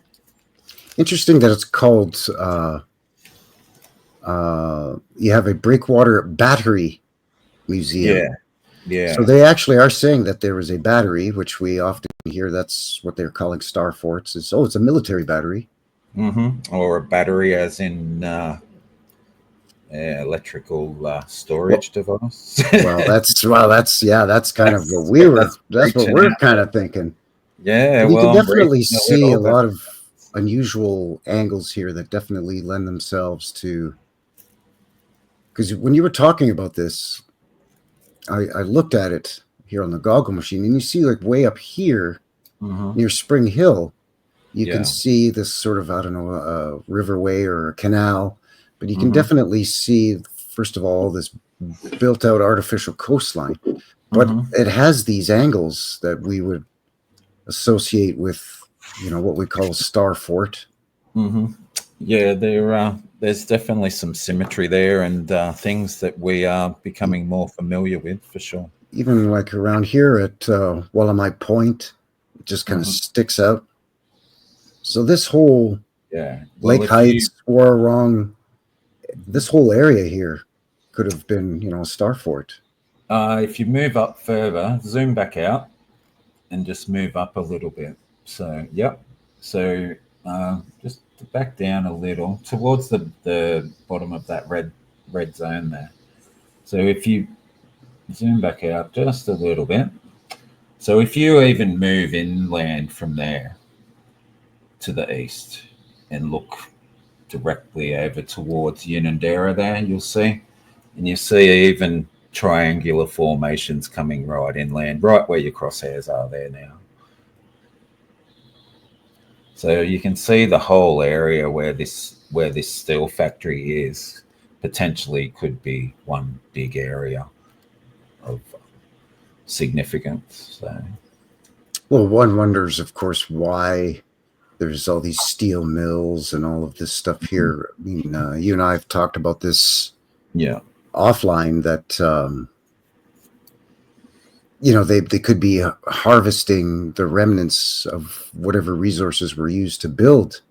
Interesting that it's called, you have a breakwater battery museum. Yeah, yeah. So they actually are saying that there is a battery, which we often hear that's what they're calling star forts. It's a military battery. Mm-hmm. Or a battery as in electrical storage device. That's kind of what we were. That's what reaching we're out. kind of thinking. Yeah, But you can well, I'm definitely reaching a see a little, but lot of unusual angles here that definitely lend themselves to. Because when you were talking about this, I looked at it here on the goggle machine, and you see like way up here near Spring Hill, you can see this sort of, I don't know, a riverway or a canal, but you can definitely see, first of all, this built out artificial coastline, but it has these angles that we would associate with, what we call a star fort. Yeah, there's definitely some symmetry there, and things that we are becoming more familiar with, for sure. Even like around here at Wallamite Point, it just kind of sticks out. So this whole Lake Heights, Warrawong, this whole area here could have been, a star fort. If you move up further, zoom back out, and just move up a little bit. So, yep. So just back down a little towards the bottom of that red zone there. So if you zoom back out just a little bit. So if you even move inland from there to the east and look directly over towards Unanderra there, you'll see. And you see even triangular formations coming right inland, right where your crosshairs are there now. So you can see the whole area where this steel factory is potentially could be one big area of significance. So, well, one wonders, of course, why there's all these steel mills and all of this stuff here. I mean, you and I have talked about this offline, that they could be harvesting the remnants of whatever resources were used to build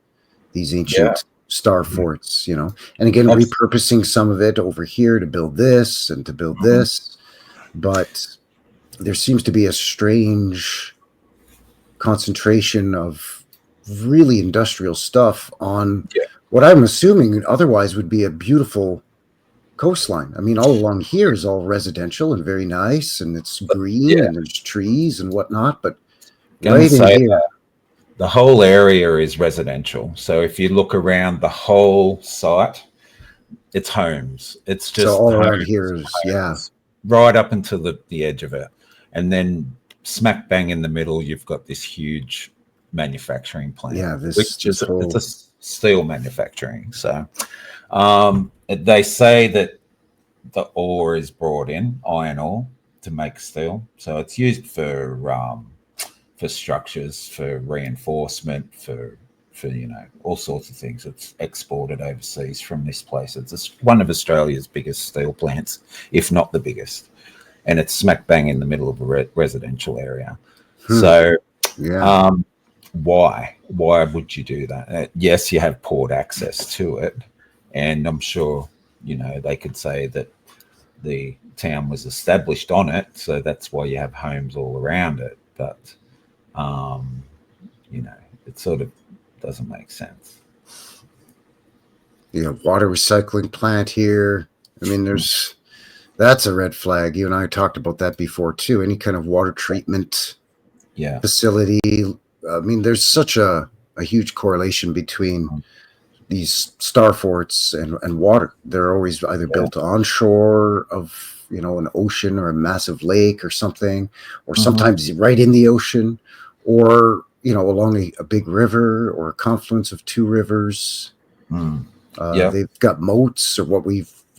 these ancient star forts, and again, repurposing some of it over here to build this and to build this. But there seems to be a strange concentration of really industrial stuff on what I'm assuming otherwise would be a beautiful coastline. I mean, all along here is all residential and very nice, and it's green and there's trees and whatnot, but right in here, the whole area is residential. So if you look around the whole site, it's homes. It's just so all around here is right up until the edge of it. And then smack bang in the middle, you've got this huge manufacturing plant. It's a steel manufacturing. So they say that the ore is brought in, iron ore, to make steel. So it's used for structures, for reinforcement, for all sorts of things. It's exported overseas from this place. It's one of Australia's biggest steel plants, if not the biggest. And it's smack bang in the middle of a residential area. So why would you do that? Yes, you have port access to it, and I'm sure they could say that the town was established on it, so that's why you have homes all around it. But it sort of doesn't make sense. Water recycling plant here. I mean, that's a red flag. You and I talked about that before too. Any kind of water treatment facility. I mean, there's such a huge correlation between these star forts and water. They're always either built onshore of an ocean or a massive lake or something, or sometimes right in the ocean, or along a big river or a confluence of two rivers. They've got moats, or what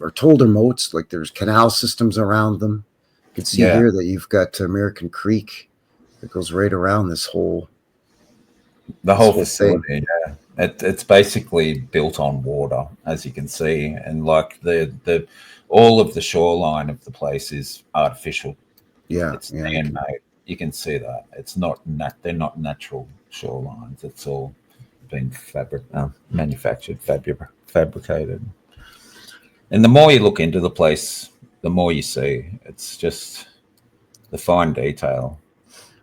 are told are moats, like there's canal systems around them. You can see here that you've got American Creek that goes right around this whole facility. It's basically built on water, as you can see, and like the all of the shoreline of the place is artificial. It's man-made. You can see that it's not they're not natural shorelines. It's all been manufactured, fabricated. And the more you look into the place, the more you see. It's just the fine detail.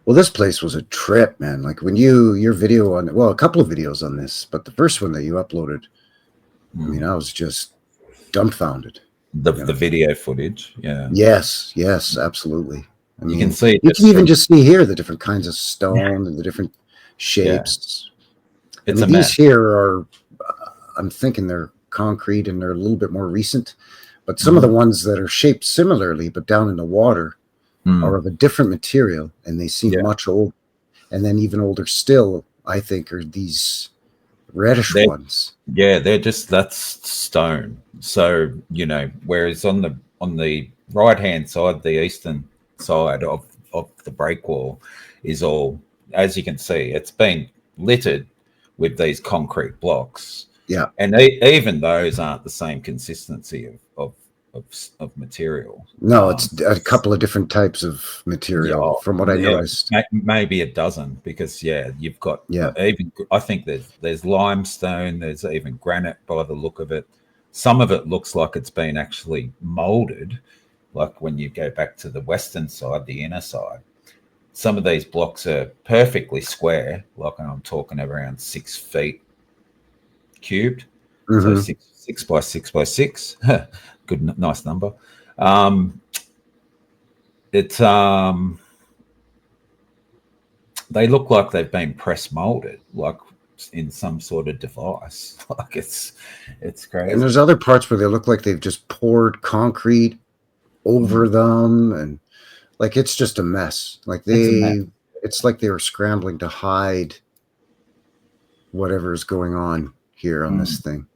Well, this place was a trip, man. Like when your video on, well, a couple of videos on this, but the first one that you uploaded, I mean, I was just dumbfounded. The video footage, yeah. Yes, absolutely. I You mean, can see you just can even from, just see here the different kinds of stone and the different shapes. I it's mean, a these mess. here are, I'm thinking they're concrete and they're a little bit more recent, but some of the ones that are shaped similarly, but down in the water, are of a different material and they seem much old. And then even older still, I think, are these reddish ones. Yeah, that's stone. So, whereas on the right hand side, the eastern side of the break wall is all, as you can see, it's been littered with these concrete blocks. Yeah. And even those aren't the same consistency of material. No, it's a couple of different types of material from what I noticed. Maybe a dozen, because you've got Yeah. even, I think there's limestone, there's even granite by the look of it. Some of it looks like it's been actually molded, like when you go back to the western side, the inner side. Some of these blocks are perfectly square, like I'm talking around 6 feet cubed. So Mhm. six by 6 by 6. Good, nice number. It's they look like they've been press molded, like in some sort of device. Like it's And crazy. there's other parts where they look like they've just poured concrete over them, and like it's just a mess. Like It's a mess. it's like they were scrambling to hide whatever is going on here on this thing.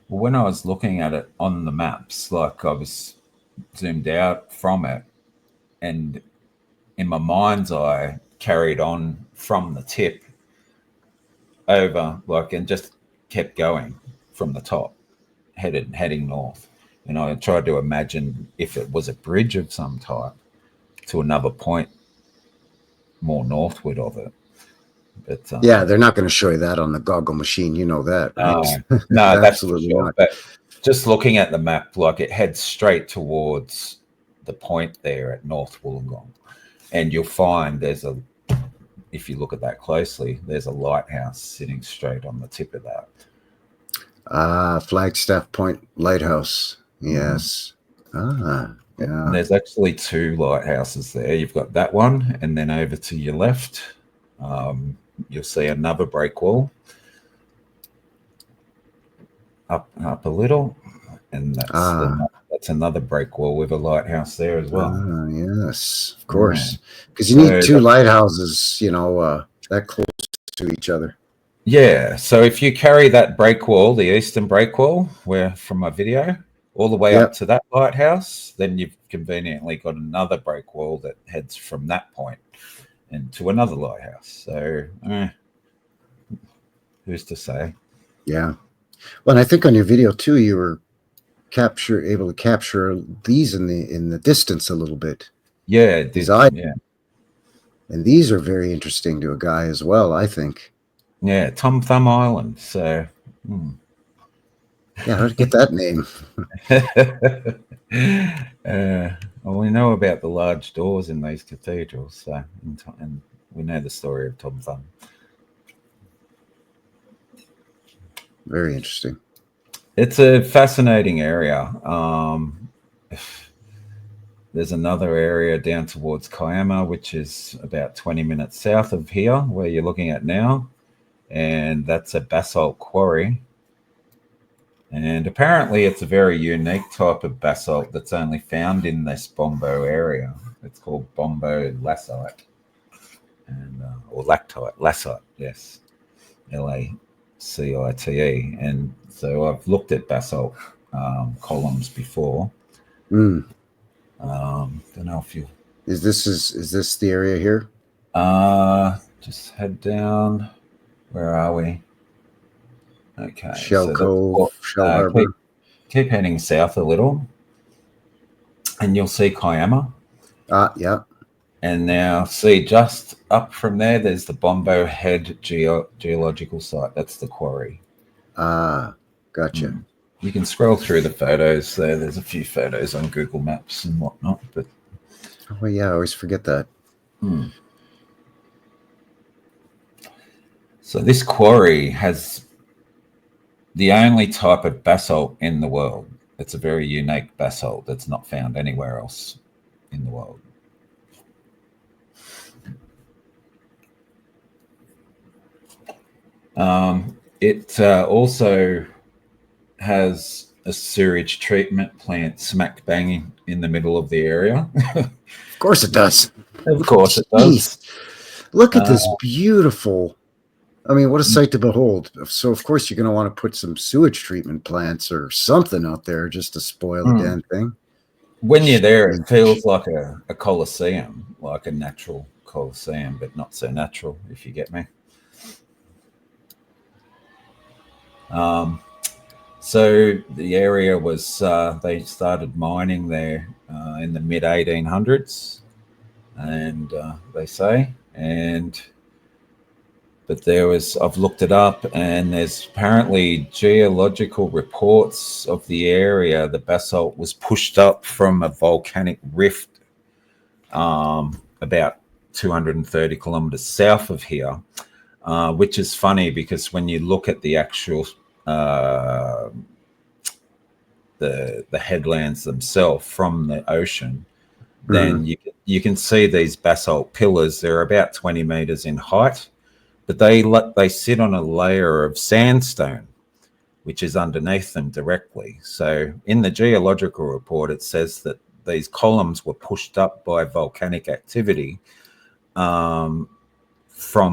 Well, when I was looking at it on the maps, like I was zoomed out from it, and in my mind's eye, carried on from the tip over, like, and just kept going from the top, heading north. And I tried to imagine if it was a bridge of some type to another point more northward of it. But Yeah, they're not going to show you that on the goggle machine. You know that, right? no, that's for Absolutely sure. not. But just looking at the map, like it heads straight towards the point there at North Wollongong, and you'll find if you look at that closely, there's a lighthouse sitting straight on the tip of that. Flagstaff Point Lighthouse. Yes. Yeah. And there's actually 2 lighthouses there. You've got that one, and then over to your left, you'll see another break wall up a little, and that's another break wall with a lighthouse there as well. Yes, of course, because you need 2 lighthouses, that close to each other. Yeah, so if you carry that break wall, the eastern break wall, where from my video, all the way up to that lighthouse, then you've conveniently got another break wall that heads from that point into another lighthouse. So who's to say? Yeah. Well, and I think on your video too, you were able to capture these in the distance a little bit. Yeah, it did. Yeah. And these are very interesting to a guy as well, I think. Yeah, Tom Thumb Island. So yeah, how to get that name? Well, we know about the large doors in these cathedrals, so and we know the story of Tom Thumb. Very interesting. It's a fascinating area. There's another area down towards Kiama, which is about 20 minutes south of here, where you're looking at now, and that's a basalt quarry. And apparently it's a very unique type of basalt that's only found in this Bombo area. It's called Bombo lacite, and or lacite, yes, LACITE. And so I've looked at basalt columns before. Don't know if you. Is this the area here? Just head down. Where are we? Okay. Shell Cove, Shell Harbor. Keep heading south a little, and you'll see Kiama. Yeah. And now see just up from there, there's the Bombo Head geological site. That's the quarry. Gotcha. You can scroll through the photos there. There's a few photos on Google Maps and whatnot. But oh yeah, I always forget that. So this quarry has the only type of basalt in the world. It's a very unique basalt that's not found anywhere else in the world. It also has a sewage treatment plant smack banging in the middle of the area. Of course it does. Of course it Jeez. does. Look at this beautiful. I mean, what a sight to behold. So, of course, you're going to want to put some sewage treatment plants or something out there just to spoil the damn thing. When you're there, it feels like a coliseum, like a natural coliseum, but not so natural, if you get me. So the area was, they started mining there in the mid 1800s, and they say, but there was, I've looked it up, and there's apparently geological reports of the area. The basalt was pushed up from a volcanic rift about 230 kilometers south of here, which is funny because when you look at the actual the headlands themselves from the ocean, then you can see these basalt pillars. They're about 20 meters in height, but they sit on a layer of sandstone, which is underneath them directly. So in the geological report, it says that these columns were pushed up by volcanic activity from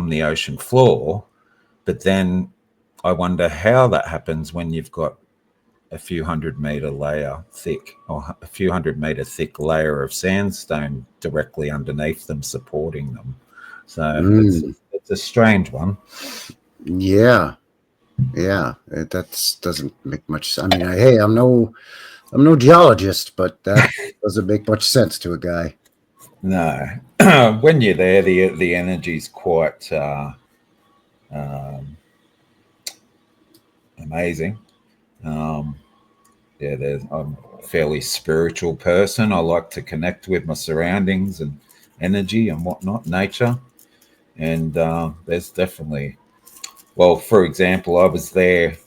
the ocean floor. But then I wonder how that happens when you've got a few hundred meter layer thick, or a few 100 meter thick layer of sandstone directly underneath them, supporting them. So it's a strange one. Yeah, that doesn't make much sense. I mean, hey, I'm no geologist, but that doesn't make much sense to a guy. No, when you're there, the energy's quite amazing. I'm a fairly spiritual person. I like to connect with my surroundings and energy and whatnot, nature. And there's definitely, well, for example, I was there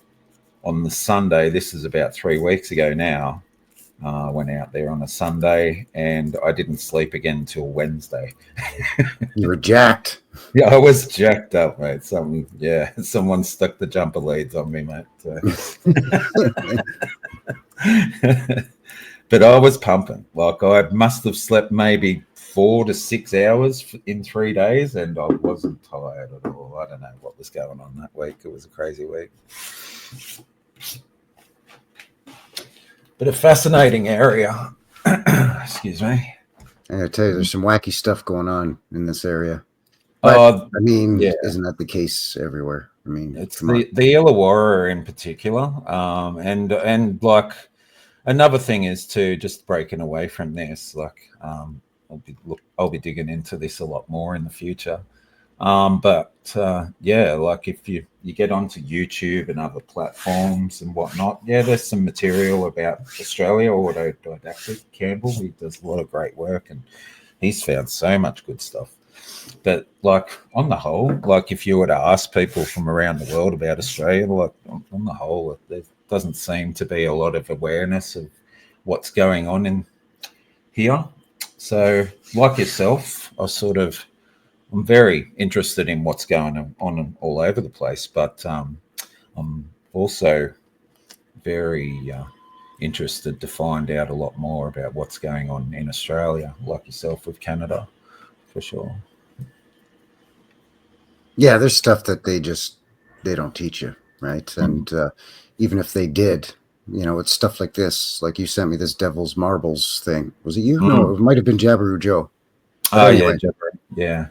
on the Sunday. This is about 3 weeks ago now. I went out there on a Sunday and I didn't sleep again until Wednesday. You were jacked. Yeah, I was jacked up, mate. Someone stuck the jumper leads on me, mate. So. But I was pumping. Like, I must have slept maybe 4 to 6 hours in 3 days, and I wasn't tired at all. I don't know what was going on that week. It was a crazy week. But a fascinating area. Excuse me. I gotta tell you, there's some wacky stuff going on in this area. But, I mean, isn't that the case everywhere? I mean, it's the Illawarra in particular, and like another thing is to just breaking away from this. Like, I'll be digging into this a lot more in the future. But like if you get onto YouTube and other platforms and whatnot, there's some material about Australia. Autodidactic Campbell, he does a lot of great work, and he's found so much good stuff. But like on the whole, like if you were to ask people from around the world about Australia, like on the whole, there doesn't seem to be a lot of awareness of what's going on in here. So like yourself, I'm very interested in what's going on all over the place, but I'm also very interested to find out a lot more about what's going on in Australia, like yourself with Canada, for sure. Yeah, there's stuff that they don't teach you, right? And even if they did, it's stuff like this. Like you sent me this Devil's Marbles thing. Was it you? No, it might have been Jabberoo Joe. Oh, anyway, yeah.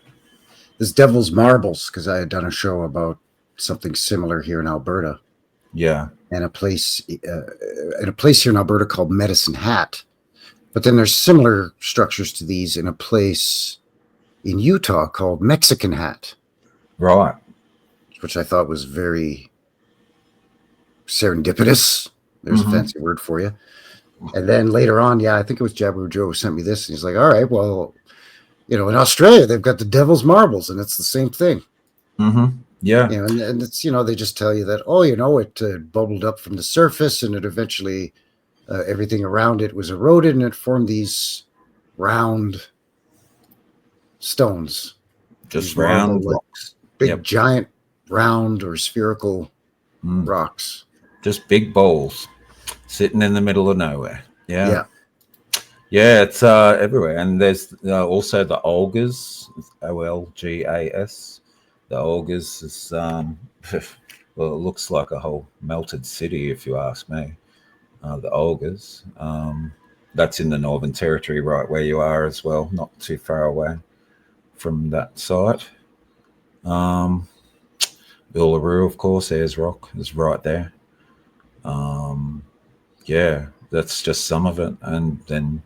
This Devil's Marbles, because I had done a show about something similar here in Alberta. Yeah. And a place here in Alberta called Medicine Hat. But then there's similar structures to these in a place in Utah called Mexican Hat. Right. Which I thought was very serendipitous. There's a fancy word for you. And then later on, I think it was Jabberoo Joe who sent me this. And he's like, all right, well, in Australia, they've got the Devil's Marbles, and it's the same thing. Yeah. And it's, they just tell you that, it bubbled up from the surface and it eventually everything around it was eroded, and it formed these round stones. Just These marble, round like rocks. big, Yep. giant, round or spherical rocks. Just big balls sitting in the middle of nowhere. Yeah. Yeah, it's everywhere. And there's also the Olgas, Olgas. The Olgas is, well, it looks like a whole melted city, if you ask me. The Olgas. That's in the Northern Territory, right where you are as well, not too far away from that site. Uluru, of course, Ayers Rock is right there. Yeah, that's just some of it. And then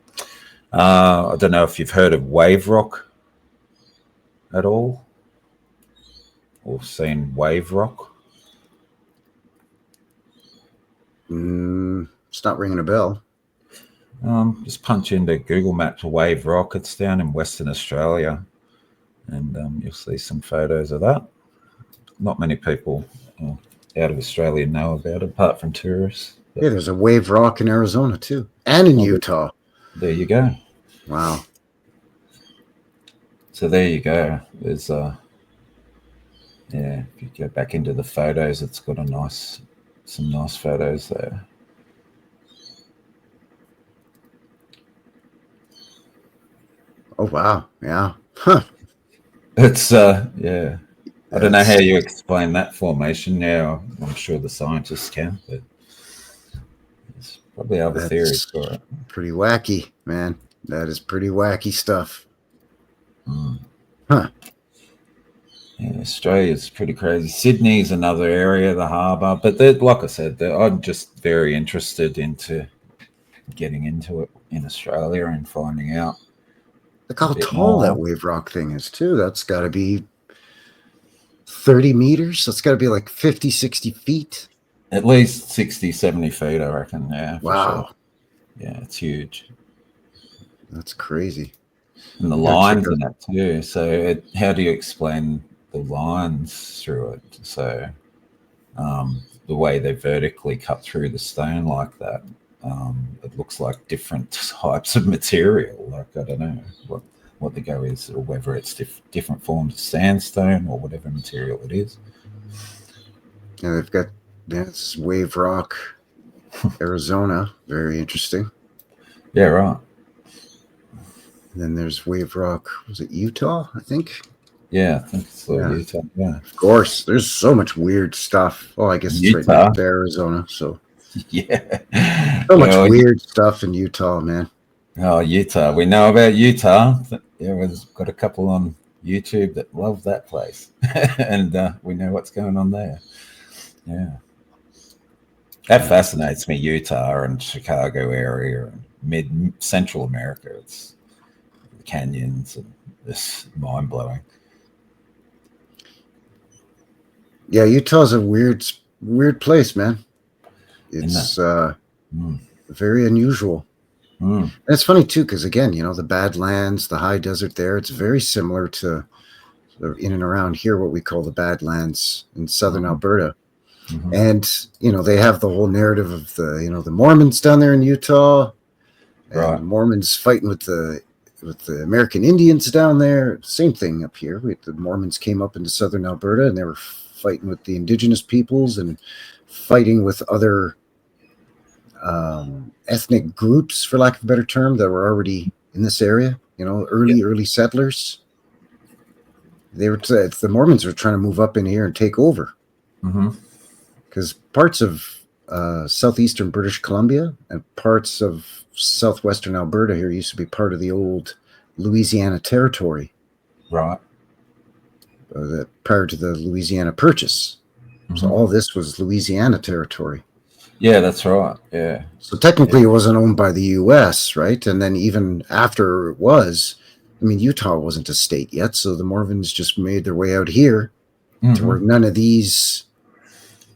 I don't know if you've heard of Wave Rock at all or seen Wave Rock. It's not ringing a bell. Just punch into Google Maps Wave Rock. It's down in Western Australia, and you'll see some photos of that. Not many people out of Australia know about it, apart from tourists. Yeah, there's a Wave Rock in Arizona too, and in Utah. There you go. Wow. So there you go. There's yeah, if you go back into the photos, it's got some nice photos there. Oh wow. Yeah. Huh. It's yeah. I don't know how you explain that formation now. I'm sure the scientists can, but there's probably other theories for it. Pretty wacky, man. That is pretty wacky stuff. Huh. Yeah, Australia's pretty crazy. Sydney's another area, the harbour. But like I said, I'm just very interested into getting into it in Australia and finding out. Look how tall that Wave Rock thing is, too. That's got to be 30 meters. That's got to be like 50, 60 feet. At least 60, 70 feet, I reckon. Yeah. Wow. Sure. Yeah, it's huge. That's crazy. And the lines in that too. So how do you explain the lines through it? So the way they vertically cut through the stone like that, it looks like different types of material. Like, I don't know what the go is, or whether it's different forms of sandstone or whatever material it is. Yeah, they've got that's Wave Rock, Arizona. Very interesting. Yeah, right. And then there's Wave Rock. Was it Utah? I think. Yeah, I think it's Utah. Yeah, of course. There's so much weird stuff. Oh, I guess it's right next to Arizona. So yeah, so much weird stuff in Utah, man. Oh, Utah. We know about Utah. Yeah, we've got a couple on YouTube that love that place. And we know what's going on there. Yeah. That fascinates me, Utah and Chicago area and mid-Central America. It's the canyons and this mind-blowing. Yeah, Utah's a weird place, man. It's very unusual. And it's funny too, because again, you know, the Badlands, the high desert there, it's very similar to in and around here, what we call the Badlands in southern Alberta. And, you know, they have the whole narrative of the Mormons down there in Utah, and the Mormons fighting with the American Indians down there. Same thing up here. The Mormons came up into southern Alberta, and they were fighting with the indigenous peoples and fighting with other ethnic groups, for lack of a better term, that were already in this area. You know, early settlers. They were the Mormons were trying to move up in here and take over, because parts of southeastern British Columbia and parts of southwestern Alberta here used to be part of the old Louisiana Territory, right? Prior to the Louisiana Purchase. So all this was Louisiana territory. Yeah, that's right. Yeah. So technically it wasn't owned by the U.S., right? And then even after it was, I mean, Utah wasn't a state yet. So the Mormons just made their way out here to where none of these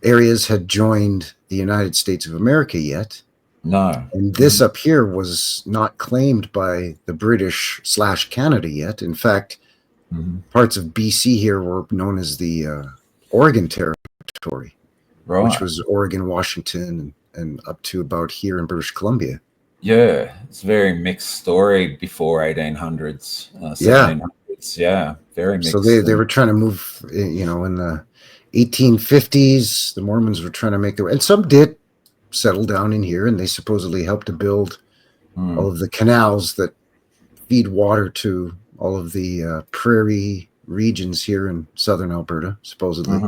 areas had joined the United States of America yet. No. And this up here was not claimed by the British / Canada yet. In fact, parts of BC here were known as the Oregon Territory. Which was Oregon, Washington, and up to about here in British Columbia. Yeah, it's a very mixed story before 1800s, Yeah. 1700s. Yeah, very So mixed. they were trying to move, in the 1850s, the Mormons were trying to make their, and some did settle down in here, and they supposedly helped to build all of the canals that feed water to all of the prairie regions here in southern Alberta, supposedly.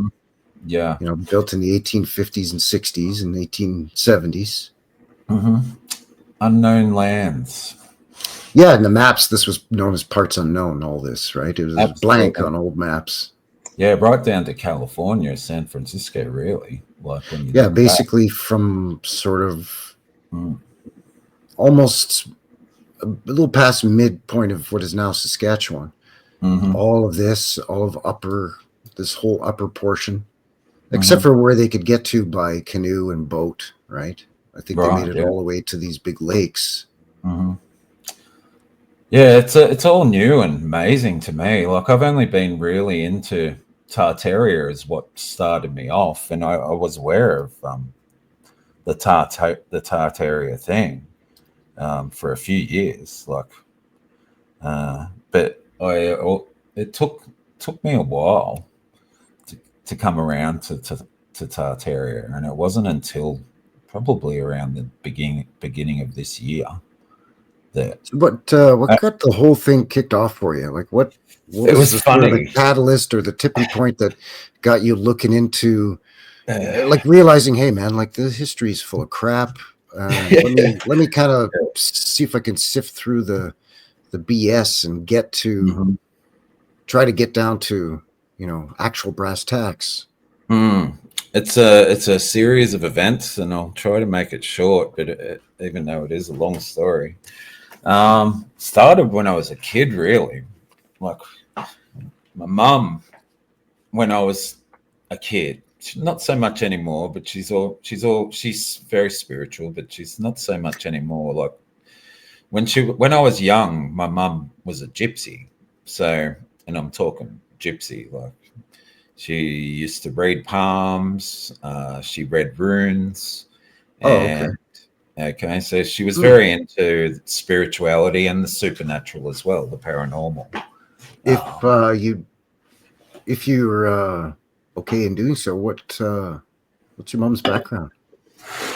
Yeah. Built in the 1850s and 60s and 1870s. Unknown lands. Yeah, in the maps, this was known as parts unknown, all this, right? It was blank on old maps. Yeah, right down to California, San Francisco, really. Like when you look basically from sort of almost a little past midpoint of what is now Saskatchewan. All of this, this whole upper portion, except for where they could get to by canoe and boat, right? I think they made it all the way to these big lakes. Yeah, it's all new and amazing to me. Like I've only been really into Tartaria is what started me off, and I was aware of the Tartaria thing for a few years. Like, but it took me a while to come around to Tartaria, and it wasn't until probably around the beginning of this year that. What got the whole thing kicked off for you? Like what It was sort of funny. the catalyst or the tipping point that got you looking into like realizing, hey man, like the history is full of crap. Let me kind of see if I can sift through the BS and get to try to get down to actual brass tacks. It's a series of events, and I'll try to make it short. But even though it is a long story, started when I was a kid. Really, like my mum, when I was a kid. Not so much anymore, but she's very spiritual, but she's not so much anymore. Like when I was young, my mum was a gypsy. So, and I'm talking gypsy, like she used to read palms, she read runes. And, okay. So she was very into spirituality and the supernatural as well, the paranormal. If you're okay in doing so, what's your mom's background?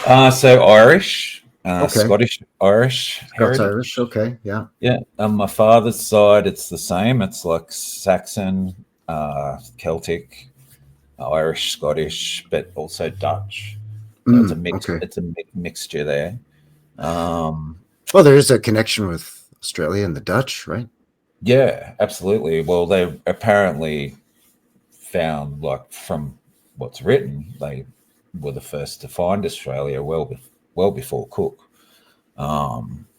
So Irish, Scottish Irish. Scots Irish, okay, yeah. Yeah, on my father's side, it's the same. It's like Saxon, Celtic, Irish, Scottish, but also Dutch. So it's a mix. Okay. It's a mixture there. Well, there is a connection with Australia and the Dutch, right? Yeah, absolutely. Well, they apparently found, like from what's written, they were the first to find Australia well before Cook.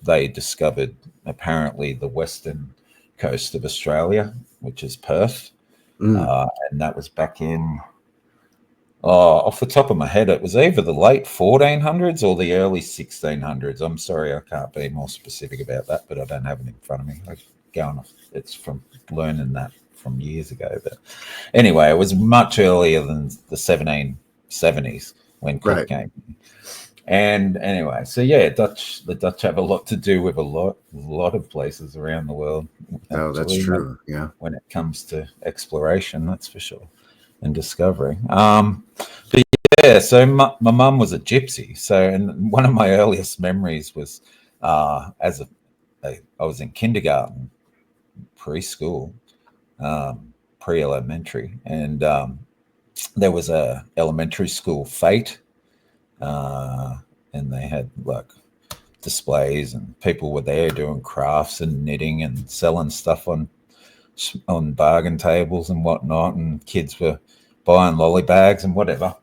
They discovered apparently the western coast of Australia, which is Perth, and that was back in off the top of my head, it was either the late 1400s or the early 1600s. I'm sorry, I can't be more specific about that, but I don't have it in front of me. It's from learning that from years ago. But anyway, it was much earlier than the 1770s when Cook came. And anyway, so yeah, the Dutch have a lot to do with a lot of places around the world. Oh, that's true. Yeah, when it comes to exploration, that's for sure, and discovery. But yeah, so my mum was a gypsy. So, and one of my earliest memories was I was in kindergarten, preschool, pre-elementary, and there was a elementary school fete. And they had like displays and people were there doing crafts and knitting and selling stuff on bargain tables and whatnot, and kids were buying lolly bags and whatever.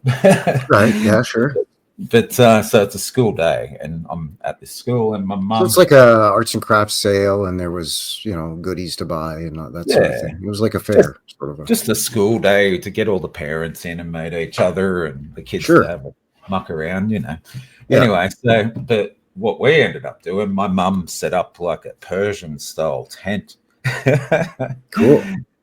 Right, yeah, sure. But so it's a school day and I'm at this school and my mum. So it's like a arts and crafts sale and there was, goodies to buy and that sort of thing. It was like a fair just a school day to get all the parents in and meet each other and the kids to have a muck around, Anyway, so but what we ended up doing, my mum set up like a Persian style tent. Cool.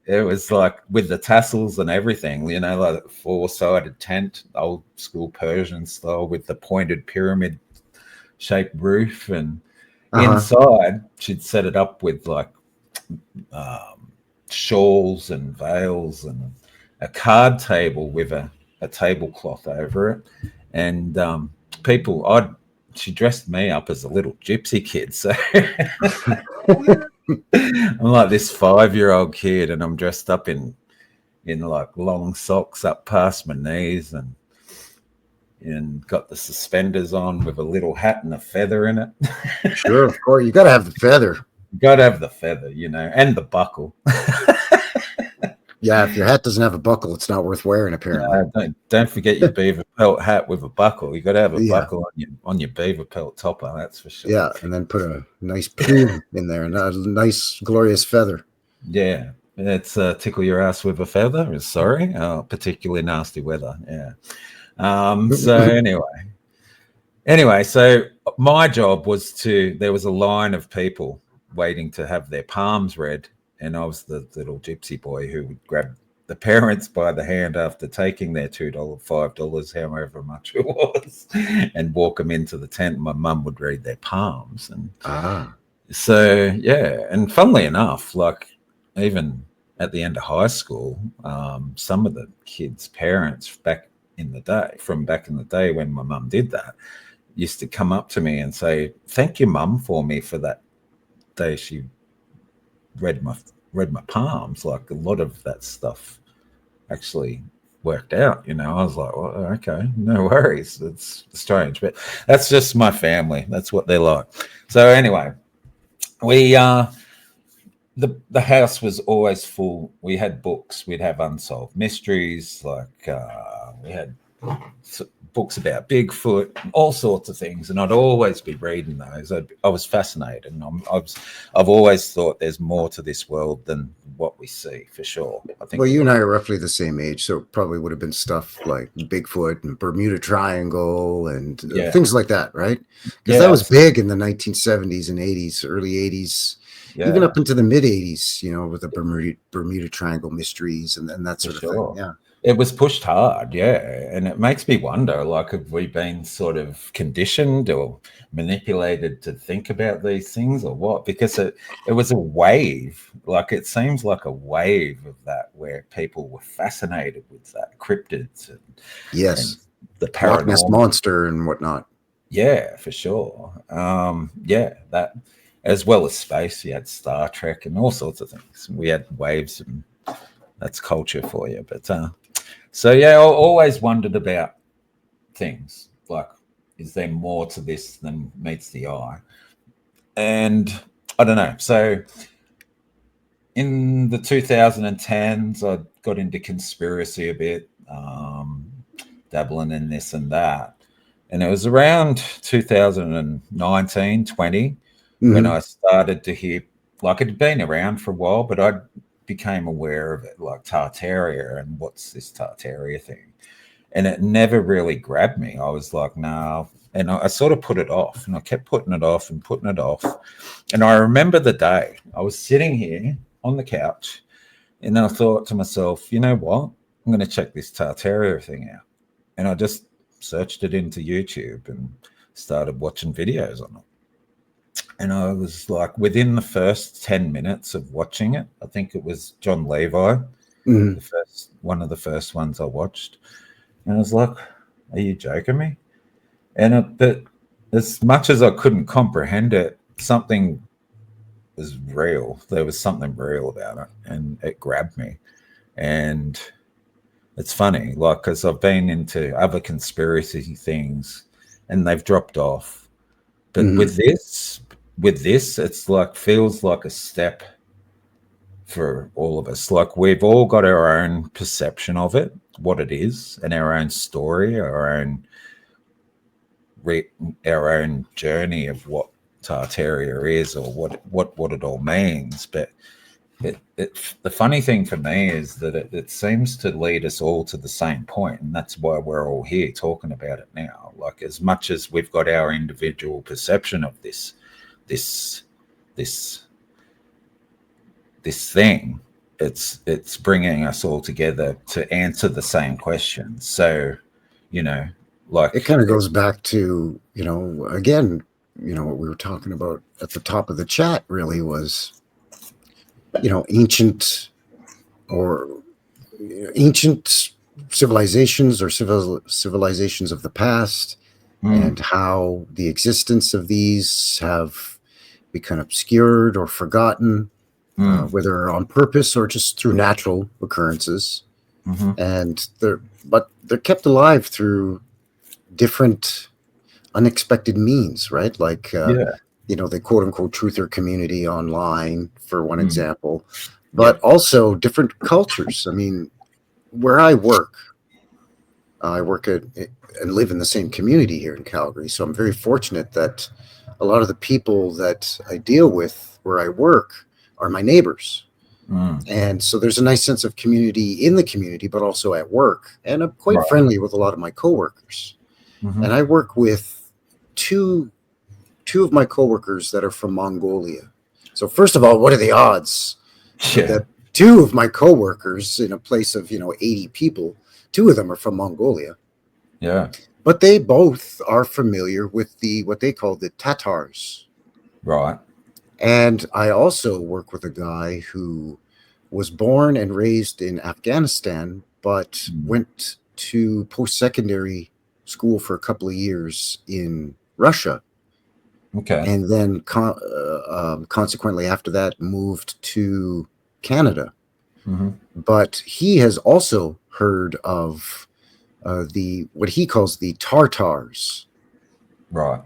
It was like with the tassels and everything, you know, like a four-sided tent, old school Persian style with the pointed pyramid shaped roof. And inside, she'd set it up with like shawls and veils and a card table with a tablecloth over it. And she dressed me up as a little gypsy kid. So I'm like this 5-year-old kid, and I'm dressed up in like long socks up past my knees, and got the suspenders on with a little hat and a feather in it. Sure, of course. You got to have the feather. You got to have the feather, you know, and the buckle. Yeah, if your hat doesn't have a buckle, it's not worth wearing, apparently. Don't forget your beaver pelt hat with a buckle. You got to have a buckle on your bever pelt topper, that's for sure. Yeah, and then put a nice plume in there, and a nice, glorious feather. Yeah, it's tickle your ass with a feather. Sorry, particularly nasty weather. Yeah. So anyway, so my job was there was a line of people waiting to have their palms read. And I was the little gypsy boy who would grab the parents by the hand after taking their $2, $5, however much it was, and walk them into the tent. My mum would read their palms. And so, yeah. And funnily enough, like even at the end of high school, some of the kids' parents back in the day when my mum did that, used to come up to me and say, "Thank you, mum, for me for that day she read my palms." Like a lot of that stuff actually worked out, you know. I was like, well, okay, no worries. It's strange, but that's just my family. That's what they're like. So anyway, we the house was always full. We had books. We'd have unsolved mysteries. Like we had books about Bigfoot, all sorts of things, and I'd always be reading those. I was fascinated, and I've always thought there's more to this world than what we see, for sure. I think. Well, you and I are roughly the same age, so it probably would have been stuff like Bigfoot and Bermuda Triangle and things like that, right? Because that was big in the 1970s and 80s, early 80s, even up into the mid 80s, you know, with the Bermuda Triangle mysteries and that sort of thing. Yeah. It was pushed hard, and it makes me wonder, like, have we been sort of conditioned or manipulated to think about these things or what? Because it was a wave, like it seems like a wave of that where people were fascinated with that, cryptids and the paranormal. Loch Ness Monster and whatnot. Yeah, for sure. That as well as space, you had Star Trek and all sorts of things. We had waves, and that's culture for you. But so I always wondered about things like, is there more to this than meets the eye? And I don't know. So in the 2010s, I got into conspiracy a bit, dabbling in this and that. And it was around 2019, 20, when I started to hear, like, it had been around for a while, but I became aware of it, like Tartaria and what's this Tartaria thing. And it never really grabbed me. I was like, no. And I sort of put it off, and I kept putting it off and putting it off. And I remember the day I was sitting here on the couch, and I thought to myself, you know what? I'm going to check this Tartaria thing out. And I just searched it into YouTube and started watching videos on it. And I was like, within the first 10 minutes of watching it, I think it was John Levi, one of the first ones I watched. And I was like, are you joking me? But as much as I couldn't comprehend it, something was real. There was something real about it, and it grabbed me. And it's funny, like, because I've been into other conspiracy things and they've dropped off. But with this, it's like, feels like a step for all of us. Like, we've all got our own perception of it, what it is, and our own story, our own journey of what Tartaria is, or what it all means. But the funny thing for me is that it seems to lead us all to the same point, and that's why we're all here talking about it now. Like, as much as we've got our individual perception of this thing, it's bringing us all together to answer the same questions. So, you know, like It kind of goes back to, again, what we were talking about at the top of the chat really was, ancient or ancient civilizations or civilizations of the past, and how the existence of these have become obscured or forgotten, whether on purpose or just through natural occurrences. And they're kept alive through different unexpected means, right? Like, the quote unquote truther community online, for one example, but also different cultures. I mean, where I work and live in the same community here in Calgary. So I'm very fortunate that a lot of the people that I deal with where I work are my neighbors. And so there's a nice sense of community in the community, but also at work. And I'm quite friendly with a lot of my coworkers. And I work with two of my coworkers that are from Mongolia. So first of all, what are the odds that two of my coworkers in a place of 80 people, two of them are from Mongolia? Yeah. But they both are familiar with what they call the Tatars. Right. And I also work with a guy who was born and raised in Afghanistan, but went to post-secondary school for a couple of years in Russia. Okay. And then consequently after that moved to Canada. But he has also heard of what he calls the Tartars. Right.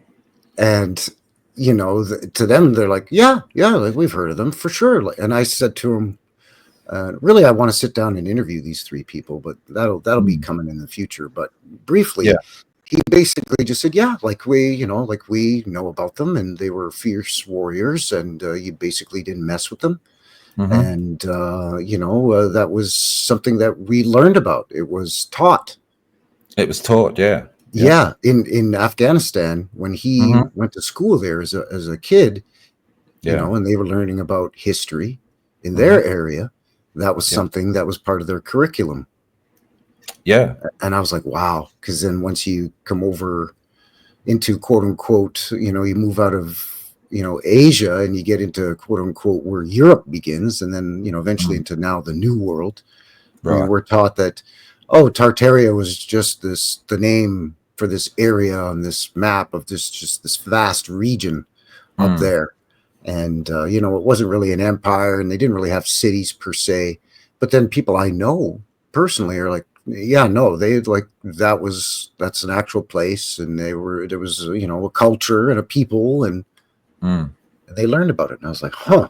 And to them they're like, yeah, like, we've heard of them for sure. And I said to him, really, I want to sit down and interview these three people, but that'll be coming in the future. But briefly, he basically just said, yeah, like we know about them, and they were fierce warriors, and you basically didn't mess with them. And that was something that we learned about. It was taught. It was taught, yeah. Yeah, in Afghanistan, when he went to school there as a kid, and they were learning about history in their area, that was something that was part of their curriculum. Yeah. And I was like, wow, because then once you come over into quote unquote, you move out of Asia and you get into quote unquote where Europe begins, and then eventually into now the New World. We were taught that, Tartaria was just the name for this area on this map of this vast region up there. And, it wasn't really an empire, and they didn't really have cities per se. But then people I know personally are like, yeah, no, that's an actual place. And there was, a culture and a people, and they learned about it. And I was like, huh.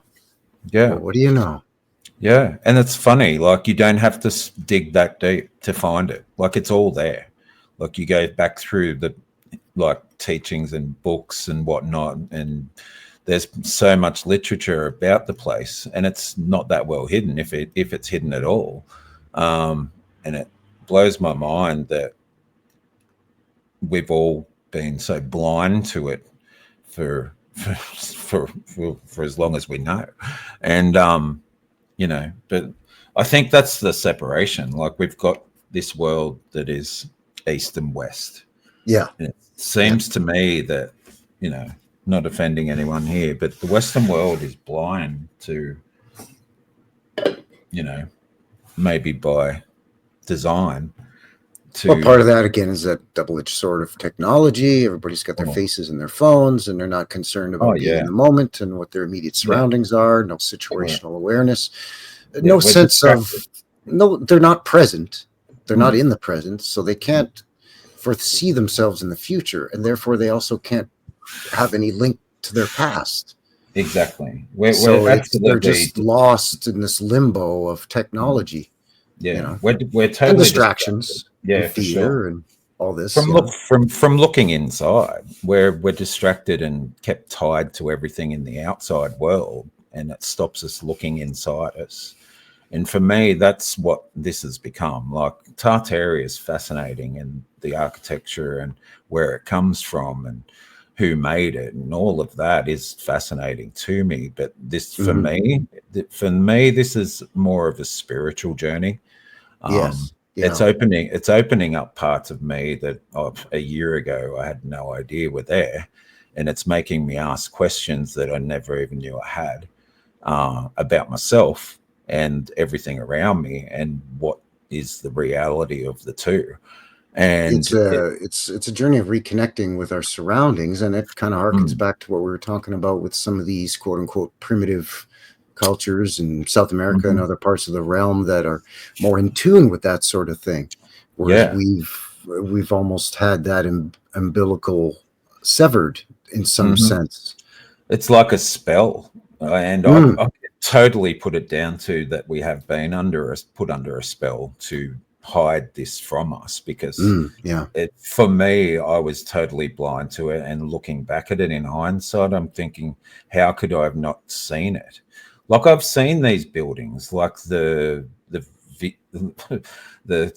Yeah. Well, what do you know? Yeah. And it's funny, like, you don't have to dig that deep to find it. Like, it's all there. Like, you go back through the teachings and books and whatnot, and there's so much literature about the place, and it's not that well hidden if it's hidden at all. And it blows my mind that we've all been so blind to it for as long as we know. And but I think that's the separation. Like, we've got this world that is east and west. Yeah. And it seems to me that, not offending anyone here, but the Western world is blind to, maybe by design. Well, part of that again is that double-edged sword of technology. Everybody's got their faces in their phones, and they're not concerned about being in the moment and what their immediate surroundings are. No situational awareness, no sense of they're not present. They're not in the present, so they can't foresee themselves in the future, and therefore they also can't have any link to their past. Exactly. They're just lost in this limbo of technology. Yeah, we're totally and distractions. Yeah, and for fear sure. And all this. From looking inside, we're distracted and kept tied to everything in the outside world, and it stops us looking inside us. And for me, that's what this has become. Like, Tartaria is fascinating, and the architecture and where it comes from, and who made it, and all of that is fascinating to me. But this, for me, this is more of a spiritual journey. Yes. Yeah. It's opening up parts of me that a year ago I had no idea were there, and it's making me ask questions that I never even knew I had about myself and everything around me, and what is the reality of the two. And it's a journey of reconnecting with our surroundings, and it kind of harkens back to what we were talking about with some of these quote unquote primitive cultures in South America and other parts of the realm that are more in tune with that sort of thing, whereas we've almost had that umbilical severed in some sense. It's like a spell, and I totally put it down to that we have been put under a spell to hide this from us, because for me, I was totally blind to it, and looking back at it in hindsight, I'm thinking, how could I have not seen it? Like, I've seen these buildings, like the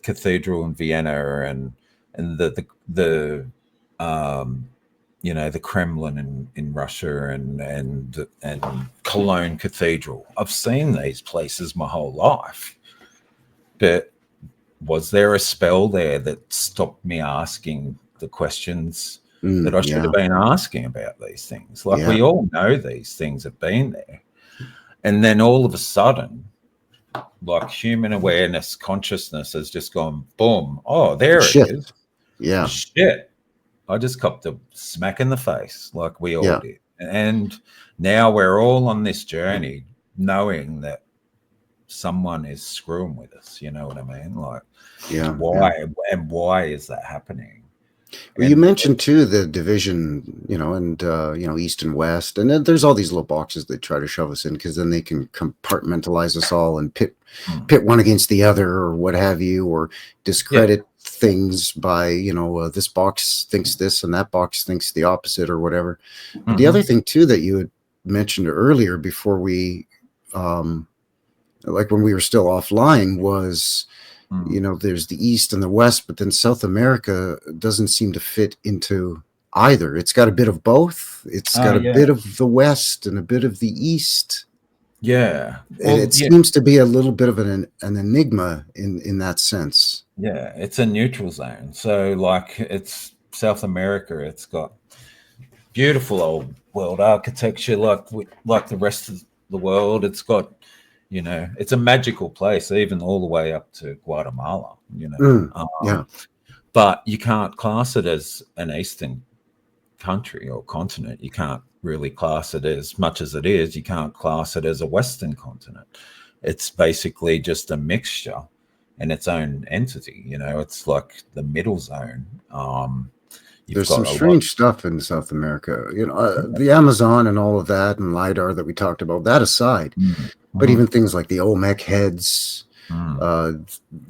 cathedral in Vienna, and the you know, the Kremlin in Russia, and Cologne Cathedral. I've seen these places my whole life, but was there a spell there that stopped me asking the questions that I should have been asking about these things? Like, we all know these things have been there. And then all of a sudden, like, human awareness, consciousness has just gone, boom. Oh, there it is. Yeah. Shit. I just copped a smack in the face, like we all did. And now we're all on this journey knowing that someone is screwing with us. You know what I mean? Like, why is that happening? Well, you mentioned too the division, you know, and you know, East and West, and then there's all these little boxes they try to shove us in, because then they can compartmentalize us all and pit one against the other, or what have you, or discredit things by, you know, this box thinks this and that box thinks the opposite, or whatever. But the other thing too that you had mentioned earlier before we, like when we were still offline, was, you know, there's the East and the West, but then South America doesn't seem to fit into either. It's got a bit of both. It's got a bit of the West and a bit of the East. Yeah. Well, it seems to be a little bit of an enigma in that sense. Yeah, it's a neutral zone. So, like, it's South America. It's got beautiful old world architecture, like the rest of the world. It's got, you know, it's a magical place, even all the way up to Guatemala, you know. But you can't class it as an Eastern country or continent. You can't really class it as much as it is. You can't class it as a Western continent. It's basically just a mixture and its own entity. You know, it's like the middle zone. There's some strange stuff in South America, you know, the Amazon and all of that, and LIDAR that we talked about, that aside. But even things like the Olmec heads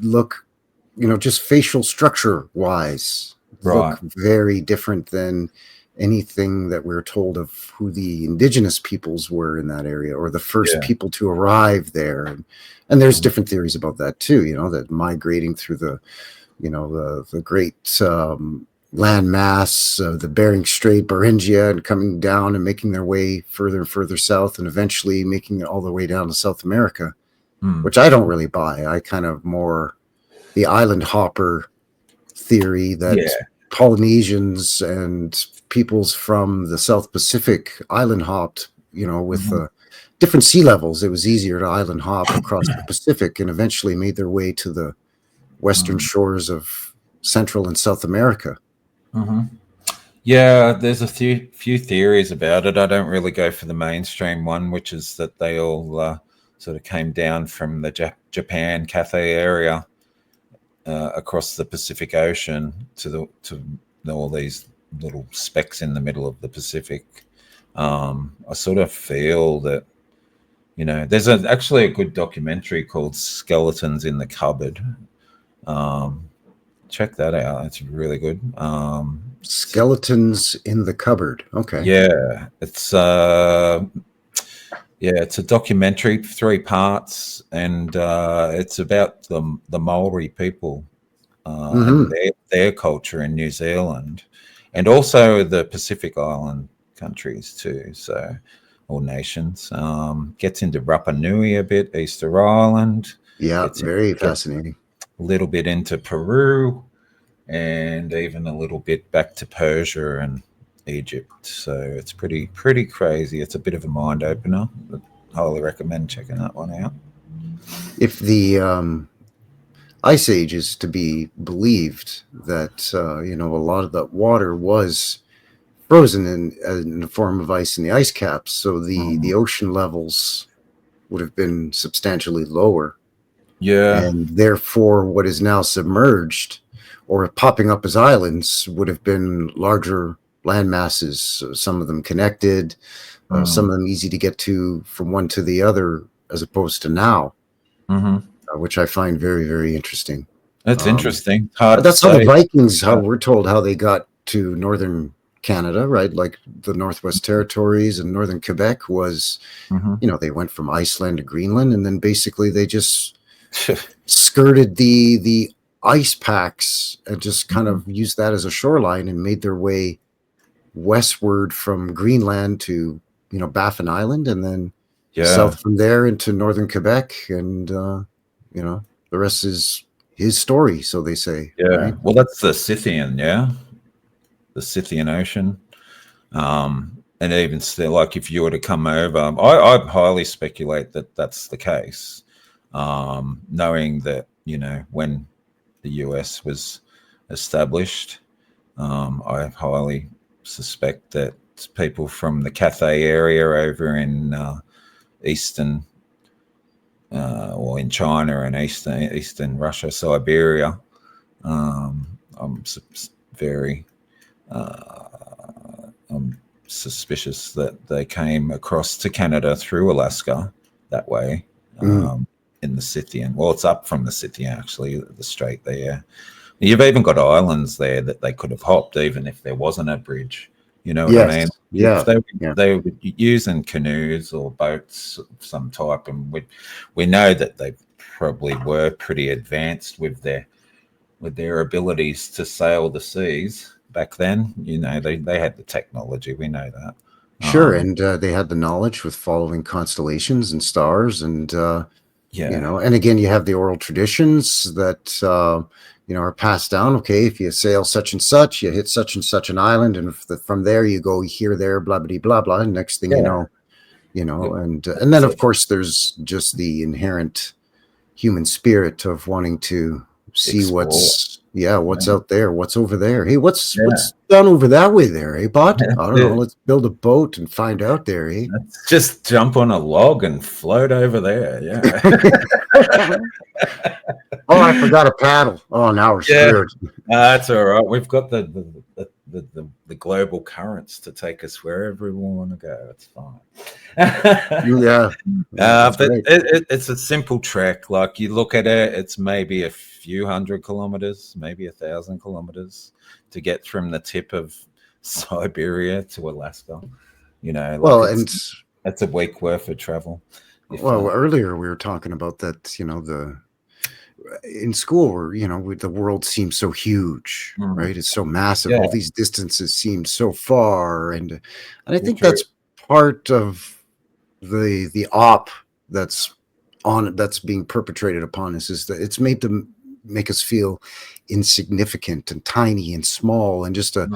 look, you know, just facial structure wise, look very different than anything that we're told of who the indigenous peoples were in that area, or the first people to arrive there. And there's different theories about that too, you know, that migrating through the, you know, the great land mass, the Bering Strait, Beringia, and coming down and making their way further and further south, and eventually making it all the way down to South America, which I don't really buy. I kind of more the island hopper theory that Polynesians and peoples from the South Pacific island hopped, you know, with different sea levels. It was easier to island hop across the Pacific, and eventually made their way to the western shores of Central and South America. Yeah, there's a few theories about it. I don't really go for the mainstream one, which is that they all sort of came down from the Japan, Cathay area across the Pacific Ocean to all these little specks in the middle of the Pacific. I sort of feel that, you know, there's actually a good documentary called Skeletons in the Cupboard. Check that out. It's really good. Skeletons in the Cupboard. Okay. Yeah, it's a documentary, 3 parts, and it's about the Maori people and their culture in New Zealand, and also the Pacific Island countries too. So, or nations. Gets into Rapa Nui a bit, Easter Island. Yeah, Gets very gets fascinating. a little bit into Peru, and even a little bit back to Persia and Egypt. So it's pretty crazy. It's a bit of a mind opener. But highly recommend checking that one out. If the Ice Age is to be believed, that a lot of that water was frozen in the form of ice in the ice caps, so the ocean levels would have been substantially lower, Yeah. and therefore what is now submerged or popping up as islands would have been larger land masses, some of them connected, some of them easy to get to from one to the other, as opposed to now, which I find very, very interesting. That's interesting. Hard to That's how the say. Vikings, how we're told how they got to northern Canada, right? Like the Northwest Territories and northern Quebec was, they went from Iceland to Greenland, and then basically they just skirted the ice packs and just kind of used that as a shoreline and made their way westward from Greenland to Baffin Island, and then south from there into northern Quebec, and the rest is his story, so they say. Yeah. Right? Well, that's the Scythian, the Scythian Ocean. And even still, like if you were to come over, I highly speculate that that's the case. Knowing that, when the US was established, I highly suspect that people from the Cathay area over in eastern or in China and eastern Russia, Siberia, I'm very I'm suspicious that they came across to Canada through Alaska that way, in the Scythian. Well, it's up from the Scythian, actually, the strait there. You've even got islands there that they could have hopped, even if there wasn't a bridge. You know what I mean? Yeah. If they were using canoes or boats of some type, and we know that they probably were pretty advanced with their abilities to sail the seas back then. They had the technology. We know that. Sure, and they had the knowledge with following constellations and stars, and and again, you have the oral traditions that are passed down. Okay, if you sail such and such, you hit such and such an island, and from there you go here, there, blah blah blah blah. And next thing you know, and then of course there's just the inherent human spirit of wanting to see Explore. what's out there, what's over there. Hey, what's done over that way there, eh, bot? I don't know. Let's build a boat and find out there, eh? Let's just jump on a log and float over there. Yeah. Oh, I forgot a paddle. Oh, now we're screwed. That's all right. We've got the global currents to take us wherever we want to go. It's fine. But it's a simple trek. Like you look at it, it's maybe a few hundred kilometers, maybe 1,000 kilometers to get from the tip of Siberia to Alaska. That's a week worth of travel. Earlier we were talking about that. In school, where the world seems so huge, right? It's so massive. All these distances seem so far, and I think that's part of the op that's being perpetrated upon us, is that it's made them make us feel insignificant and tiny and small and just a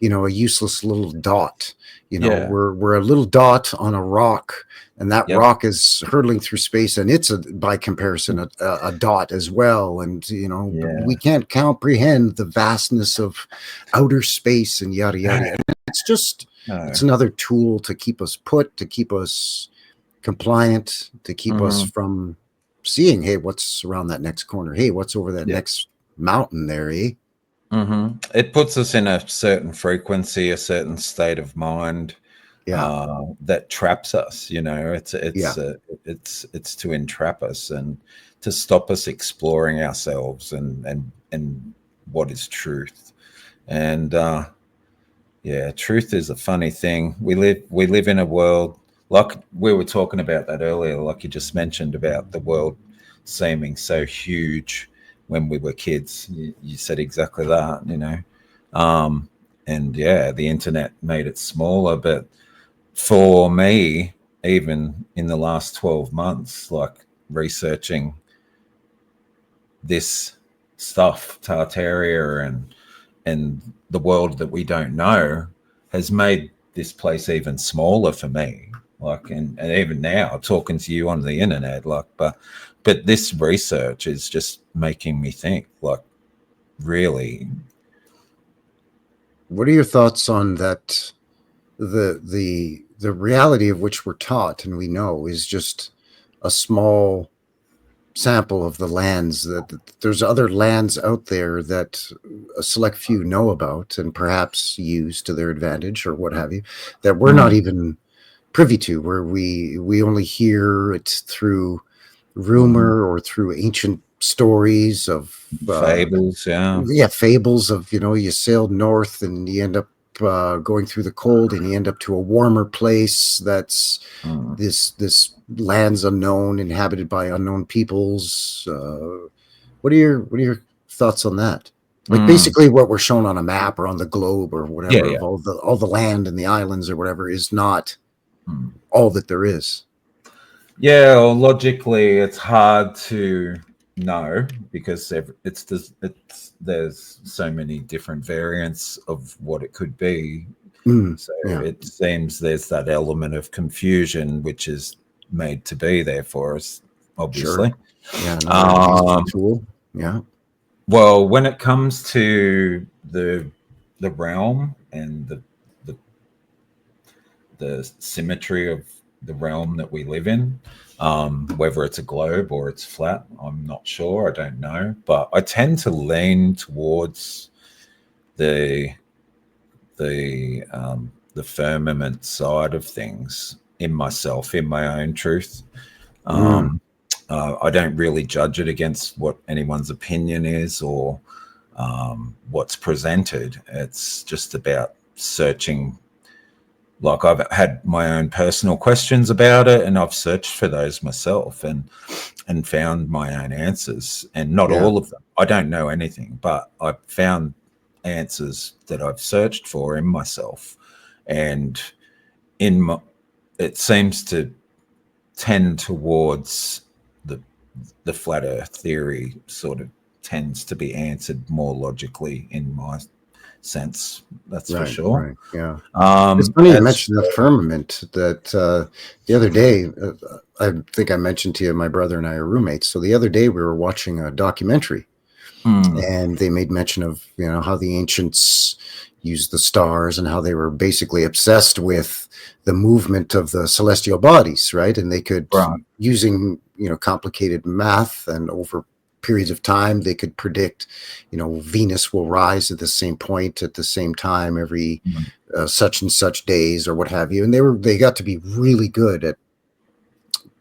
useless little dot. We're a little dot on a rock, and that rock is hurtling through space, and it's by comparison a dot as well. And we can't comprehend the vastness of outer space and yada yada. And it's just it's another tool to keep us to keep us compliant, to keep us from seeing, hey, what's around that next corner? Hey, what's over that next mountain there, eh? It puts us in a certain frequency, a certain state of mind that traps us. It's to entrap us and to stop us exploring ourselves and what is truth. And truth is a funny thing. We live in a world, like we were talking about that earlier, like you just mentioned about the world seeming so huge when we were kids. You said exactly that, and yeah, the internet made it smaller. But for me, even in the last 12 months, like researching this stuff, Tartaria and the world that we don't know, has made this place even smaller for me. Like, and even now talking to you on the internet, like, but this research is just making me think, like, really. What are your thoughts on that? The reality of which we're taught and we know is just a small sample of the lands that there's other lands out there that a select few know about and perhaps use to their advantage or what have you, that we're not even privy to, where we only hear it through rumor or through ancient stories of Fables, fables of, you sailed north and you end up going through the cold and you end up to a warmer place that's this lands unknown, inhabited by unknown peoples. What are your thoughts on that? Like basically what we're shown on a map or on the globe or whatever of all the land and the islands or whatever is not all that there is. Yeah, well, logically, it's hard to know because there's so many different variants of what it could be. So it seems there's that element of confusion which is made to be there for us, obviously. Sure. Yeah, another tool. Yeah. Well, when it comes to the realm and the symmetry of the realm that we live in, whether it's a globe or it's flat, I'm not sure. I don't know, but I tend to lean towards the firmament side of things in myself, in my own truth. I don't really judge it against what anyone's opinion is or what's presented. It's just about searching. Like, I've had my own personal questions about it, and I've searched for those myself and found my own answers. And not all of them. I don't know anything, but I've found answers that I've searched for in myself. And it seems to tend towards the flat Earth theory. Sort of tends to be answered more logically in my sense, that's for sure. Right, yeah. It's funny you mentioned the firmament. That the other day, I think I mentioned to you, my brother and I are roommates. So the other day we were watching a documentary, and they made mention of how the ancients used the stars and how they were basically obsessed with the movement of the celestial bodies, right? And they could, using complicated math and over periods of time, they could predict, Venus will rise at the same point at the same time every such and such days or what have you. And they got to be really good at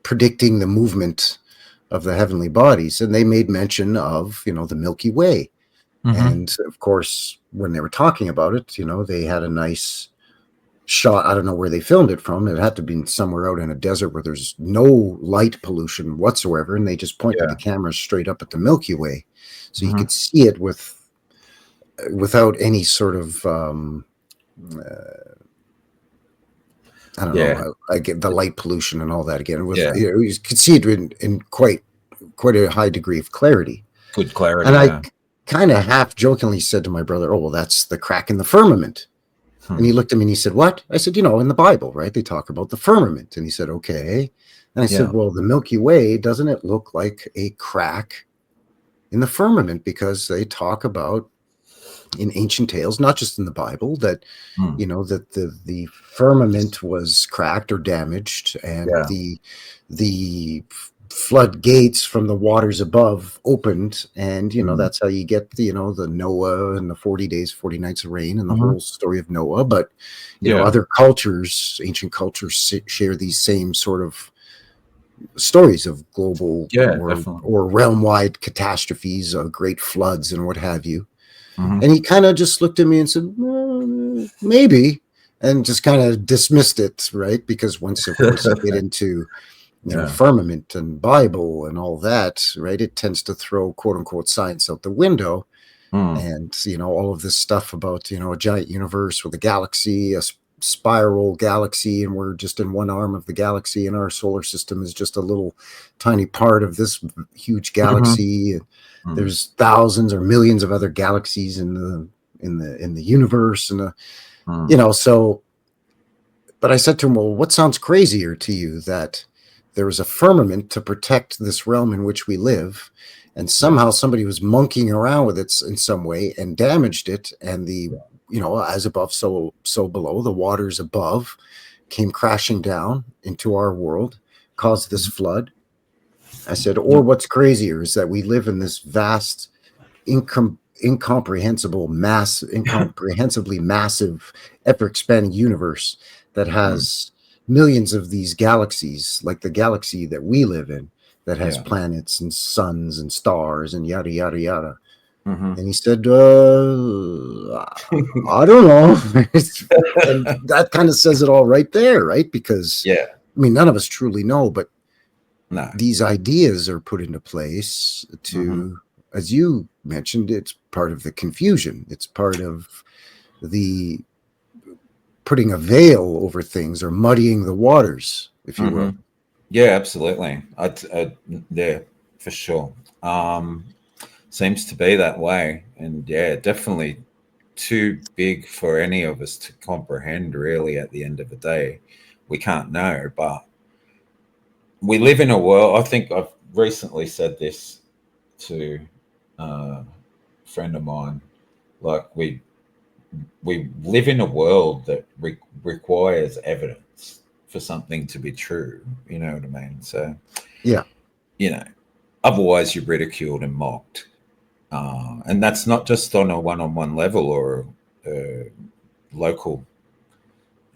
predicting the movement of the heavenly bodies. And they made mention of, the Milky Way. And of course, when they were talking about it, they had a nice shot. I don't know where they filmed it from. It had to be somewhere out in a desert where there's no light pollution whatsoever, and they just pointed the camera straight up at the Milky Way, so you could see it without any sort of I don't know. I get the light pollution and all that again. It was, you could see it in quite a high degree of clarity. Good clarity. And I kind of half jokingly said to my brother, "Oh, well, that's the crack in the firmament." And he looked at me and he said, "What?" I said, "In the Bible, right? They talk about the firmament." And he said, "Okay." And I said, "Well, the Milky Way, doesn't it look like a crack in the firmament? Because they talk about in ancient tales, not just in the Bible, that that the firmament was cracked or damaged, and the floodgates from the waters above opened, and that's how you get the Noah and the 40 days 40 nights of rain and the whole story of Noah. But other cultures, ancient cultures, share these same sort of stories of global or realm-wide catastrophes, great floods and what have you. And he kind of just looked at me and said, maybe, and just kind of dismissed it, right? Because once, of course, you get into firmament and Bible and all that, right, it tends to throw quote unquote science out the window. And, all of this stuff about, a giant universe with a galaxy, a spiral galaxy, and we're just in one arm of the galaxy, and our solar system is just a little tiny part of this huge galaxy. There's thousands or millions of other galaxies in the universe, and so. But I said to him, well, what sounds crazier to you, that there is a firmament to protect this realm in which we live, and somehow somebody was monkeying around with it in some way and damaged it, and as above, so below, the waters above came crashing down into our world, caused this flood? I said, or what's crazier is that we live in this vast, incomprehensibly massive, ever-expanding universe that has millions of these galaxies, like the galaxy that we live in, that has planets and suns and stars and yada, yada, yada. And he said, I don't know. And that kind of says it all right there, right? Because, none of us truly know, but these ideas are put into place to, as you mentioned, it's part of the confusion. It's part of the putting a veil over things, or muddying the waters, if you will. Yeah, absolutely. Yeah, for sure. Seems to be that way. And definitely too big for any of us to comprehend, really. At the end of the day, we can't know, but we live in a world. I think I've recently said this to a friend of mine, like we live in a world that requires evidence for something to be true. You know what I mean? So, otherwise you're ridiculed and mocked. And that's not just on a one-on-one level or local,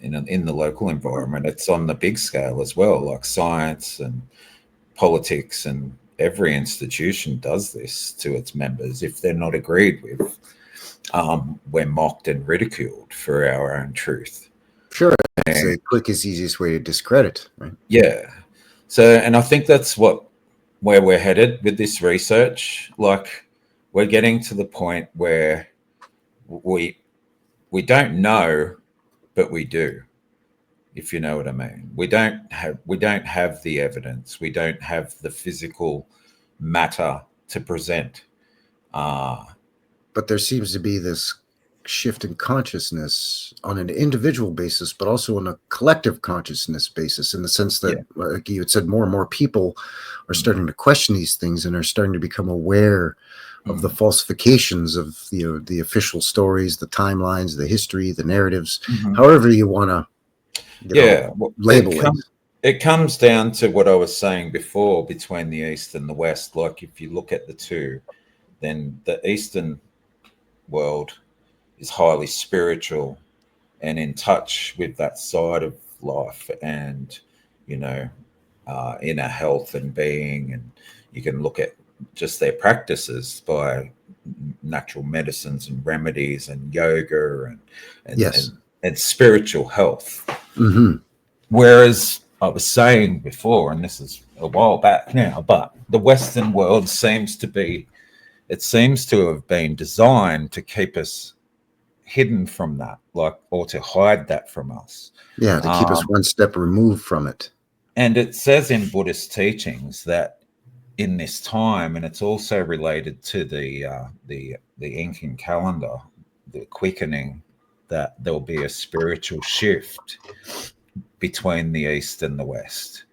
in the local environment. It's on the big scale as well, like science and politics, and every institution does this to its members. If they're not agreed with, we're mocked and ridiculed for our own truth. Sure. It's the quickest, easiest way to discredit, right? Yeah. So, and I think that's where we're headed with this research. Like, we're getting to the point where we don't know, but we do, if you know what I mean. We don't have the evidence. We don't have the physical matter to present. But there seems to be this shift in consciousness on an individual basis, but also on a collective consciousness basis, in the sense that, like you had said, more and more people are starting to question these things and are starting to become aware of the falsifications of the official stories, the timelines, the history, the narratives, however you want to label it. It comes down to what I was saying before, between the East and the West. Like, if you look at the two, then the Eastern world is highly spiritual and in touch with that side of life, and inner health and being. And you can look at just their practices by natural medicines and remedies and yoga and spiritual health. Whereas I was saying before, and this is a while back now, but the Western world seems to have been designed to keep us hidden from that, or to hide that from us. Yeah, to keep us one step removed from it. And it says in Buddhist teachings that in this time, and it's also related to the Incan calendar, the quickening, that there'll be a spiritual shift between the East and the West.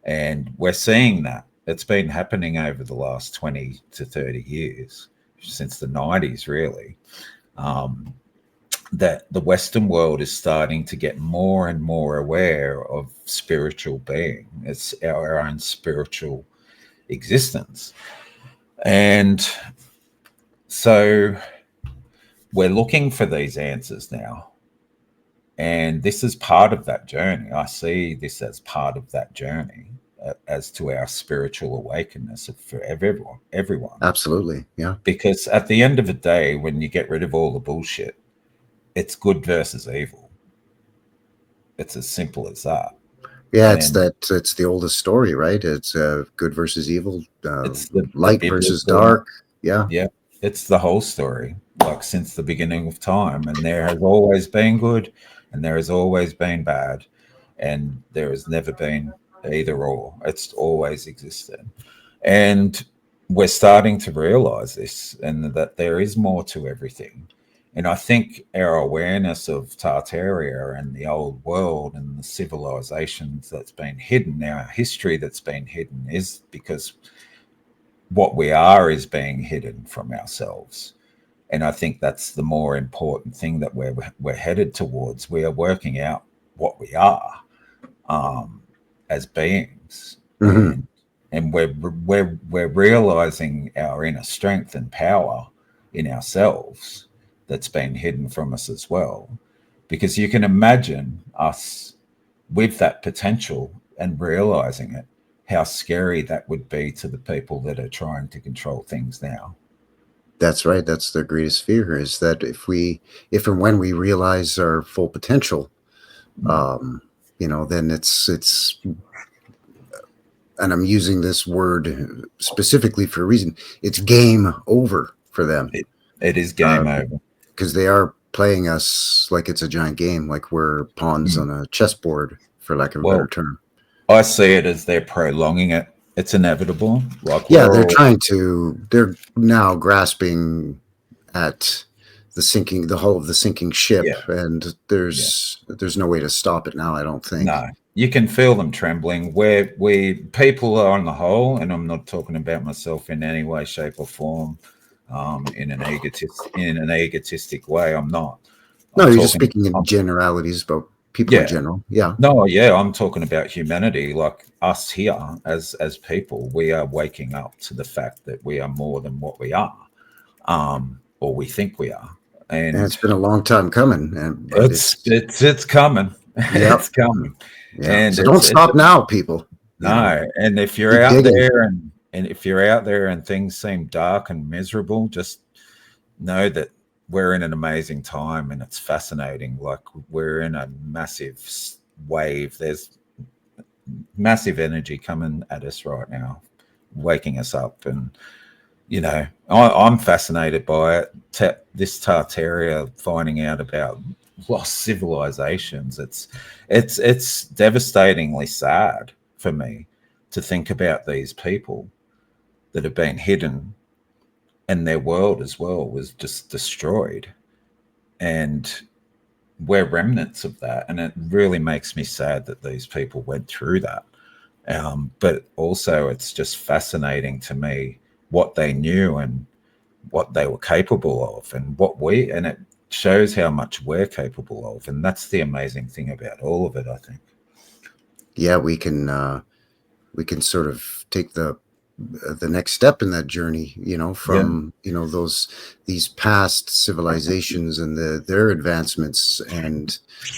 And we're seeing that. It's been happening over the last 20 to 30 years, since the 90s, really, that the Western world is starting to get more and more aware of spiritual being. It's our own spiritual existence. And so we're looking for these answers now. And this is part of that journey. I see this as part of that journey, as to our spiritual awakeness for everyone. Absolutely, yeah. Because at the end of the day, when you get rid of all the bullshit, it's good versus evil. It's as simple as that. Yeah, it's the oldest story, right? It's good versus evil, it's the light versus dark. Yeah. it's the whole story, like since the beginning of time. And there has always been good, and there has always been bad, and there has never been either or. It's always existed, and we're starting to realize this, and that there is more to everything. And I think our awareness of Tartaria and the old world and the civilizations that's been hidden, our history that's been hidden, is because what we are is being hidden from ourselves. And I think that's the more important thing that we're headed towards. We are working out what we are, as beings, Hmm. and we're realizing our inner strength and power in ourselves that's been hidden from us as well. Because you can imagine us with that potential and realizing it, how scary that would be to the people that are trying to control things now. That's right. That's the greatest fear, is that if and when we realize our full potential, then it's, and I'm using this word specifically for a reason. It's game over for them, It is game over. because they are playing us like it's a giant game, like we're pawns on a chessboard, for lack of a better Well, term. I see it as they're prolonging it. It's inevitable. Like Yeah, we're all, they're now grasping at the hull of the sinking ship, yeah, and yeah. there's no way to stop it now, I don't think. No, you can feel them trembling. Where we people are on the whole, and I'm not talking about myself in any way, shape, or form, in an egotistic way. I'm not. No, I'm you're just talking. speaking in I'm, generalities about people in yeah. general. Yeah. No, yeah, I'm talking about humanity, like us here as people. We are waking up to the fact that we are more than what we are, or we think we are, And and it's been a long time coming, but it's it's coming, yep. it's coming, Yeah. and So don't it's stop now, people. no. And if you're Keep out digging. there and if you're out there and things seem dark and miserable, just know that we're in an amazing time and it's fascinating. Like we're in a massive wave. There's massive energy coming at us right now, waking us up. And, I'm fascinated by it. This Tartaria finding out about lost civilizations. It's devastatingly sad for me to think about these people that have been hidden, and their world as well was just destroyed. And we're remnants of that. And it really makes me sad that these people went through that. But also, it's just fascinating to me what they knew and what they were capable of, and it shows how much we're capable of. And that's the amazing thing about all of it, I think. Yeah, we can sort of take the next step in that journey, Yeah. from these past civilizations and their advancements, and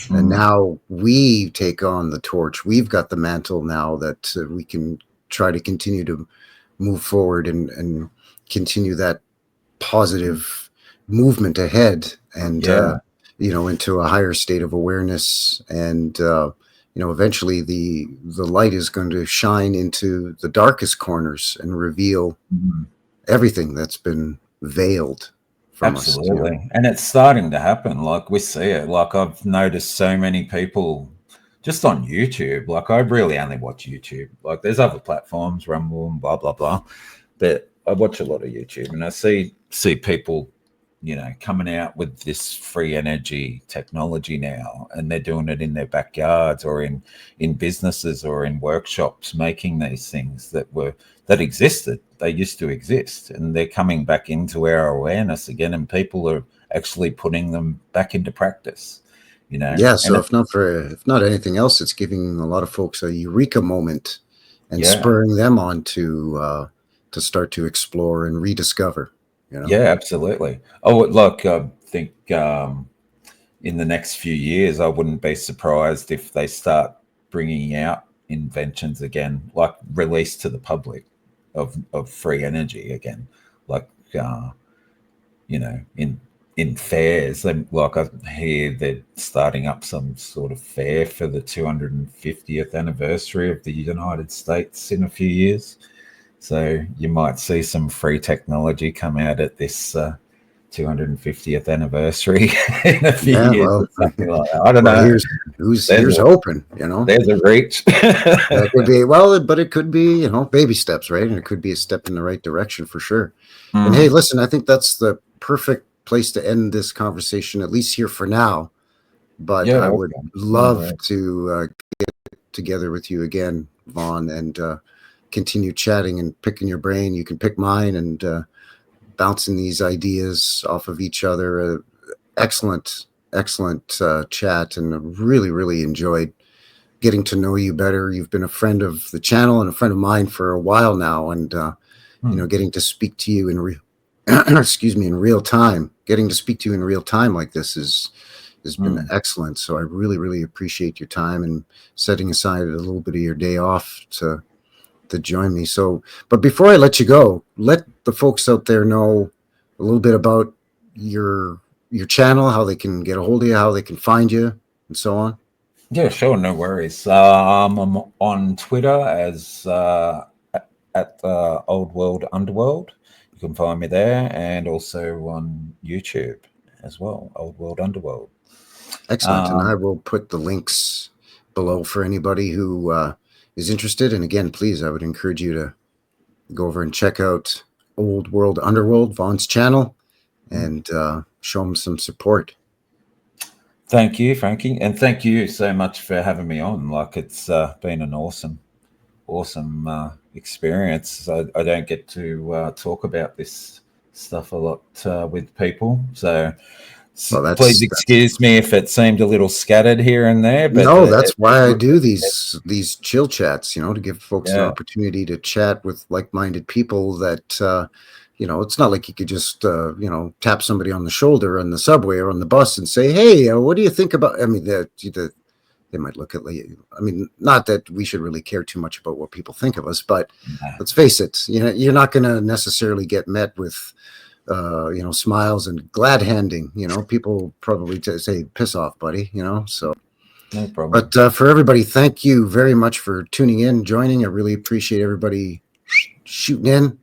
now we take on the torch. We've got the mantle now that we can try to continue to move forward and continue that positive movement ahead, and Yeah. into a higher state of awareness, and eventually the light is going to shine into the darkest corners and reveal Mhm. everything that's been veiled from us. Absolutely. And it's starting to happen. Like we see it. Like I've noticed so many people just on YouTube. Like I really only watch YouTube. Like there's other platforms, Rumble and blah blah blah. But I watch a lot of YouTube and I see people, coming out with this free energy technology now, and they're doing it in their backyards or in businesses or in workshops, making these things that existed. They used to exist, and they're coming back into our awareness again, and people are actually putting them back into practice. Yeah, And so if not anything else, it's giving a lot of folks a eureka moment and yeah, spurring them on to start to explore and rediscover. yeah, absolutely. Oh, look, I think in the next few years, I wouldn't be surprised if they start bringing out inventions again, like released to the public of free energy again, like in fairs. Like I hear they're starting up some sort of fair for the 250th anniversary of the United States in a few years. So you might see some free technology come out at this 250th anniversary in a few Yeah, years well, or something like that. I don't well, know. here's hoping, There's a reach. That could be, well, but it could be, baby steps, right? And it could be a step in the right direction for sure. And hey, listen, I think that's the perfect place to end this conversation, at least here for now. But Yeah, I would okay. love to get together with you again, Vaughn, and continue chatting and picking your brain. You can pick mine and bouncing these ideas off of each other. Excellent chat, and really, really enjoyed getting to know you better. You've been a friend of the channel and a friend of mine for a while now, and getting to speak to you in in real time. Getting to speak to you in real time like this has been excellent. So I really, really appreciate your time and setting aside a little bit of your day off to join me. So, but before I let you go, let the folks out there know a little bit about your channel, how they can get a hold of you, how they can find you, and so on. Yeah, sure, no worries. I'm on Twitter as at Old World Underworld. You can find me there, and also on YouTube as well, Old World Underworld. Excellent, and I will put the links below for anybody who is interested. And again, please, I would encourage you to go over and check out Old World Underworld, Vaughn's channel, and show him some support. Thank you, Frankie, and thank you so much for having me on. Like, it's been an awesome experience. I don't get to talk about this stuff a lot with people, so please excuse me if it seemed a little scattered here and there. But no, that's why I do these chill chats, to give folks an opportunity to chat with like-minded people that it's not like you could just tap somebody on the shoulder on the subway or on the bus and say, hey, what do you think about, I mean, they might look at, I mean, not that we should really care too much about what people think of us, but let's face it, you're not going to necessarily get met with smiles and glad handing. People probably say, piss off, buddy, so no problem. But for everybody, thank you very much for tuning in, joining. I really appreciate everybody shooting in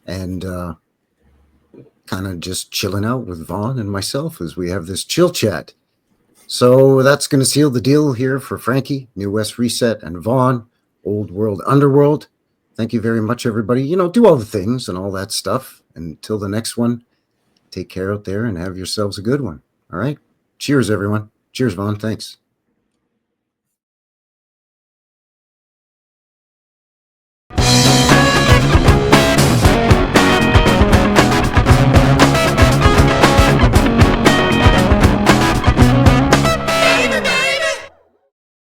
and kind of just chilling out with Vaughn and myself as we have this chill chat. So that's going to seal the deal here for Frankie, New West Reset, and Vaughn, Old World Underworld. Thank you very much, everybody. Do all the things and all that stuff. Until the next one, take care out there and have yourselves a good one. All right. Cheers, everyone. Cheers, Vaughn. Thanks.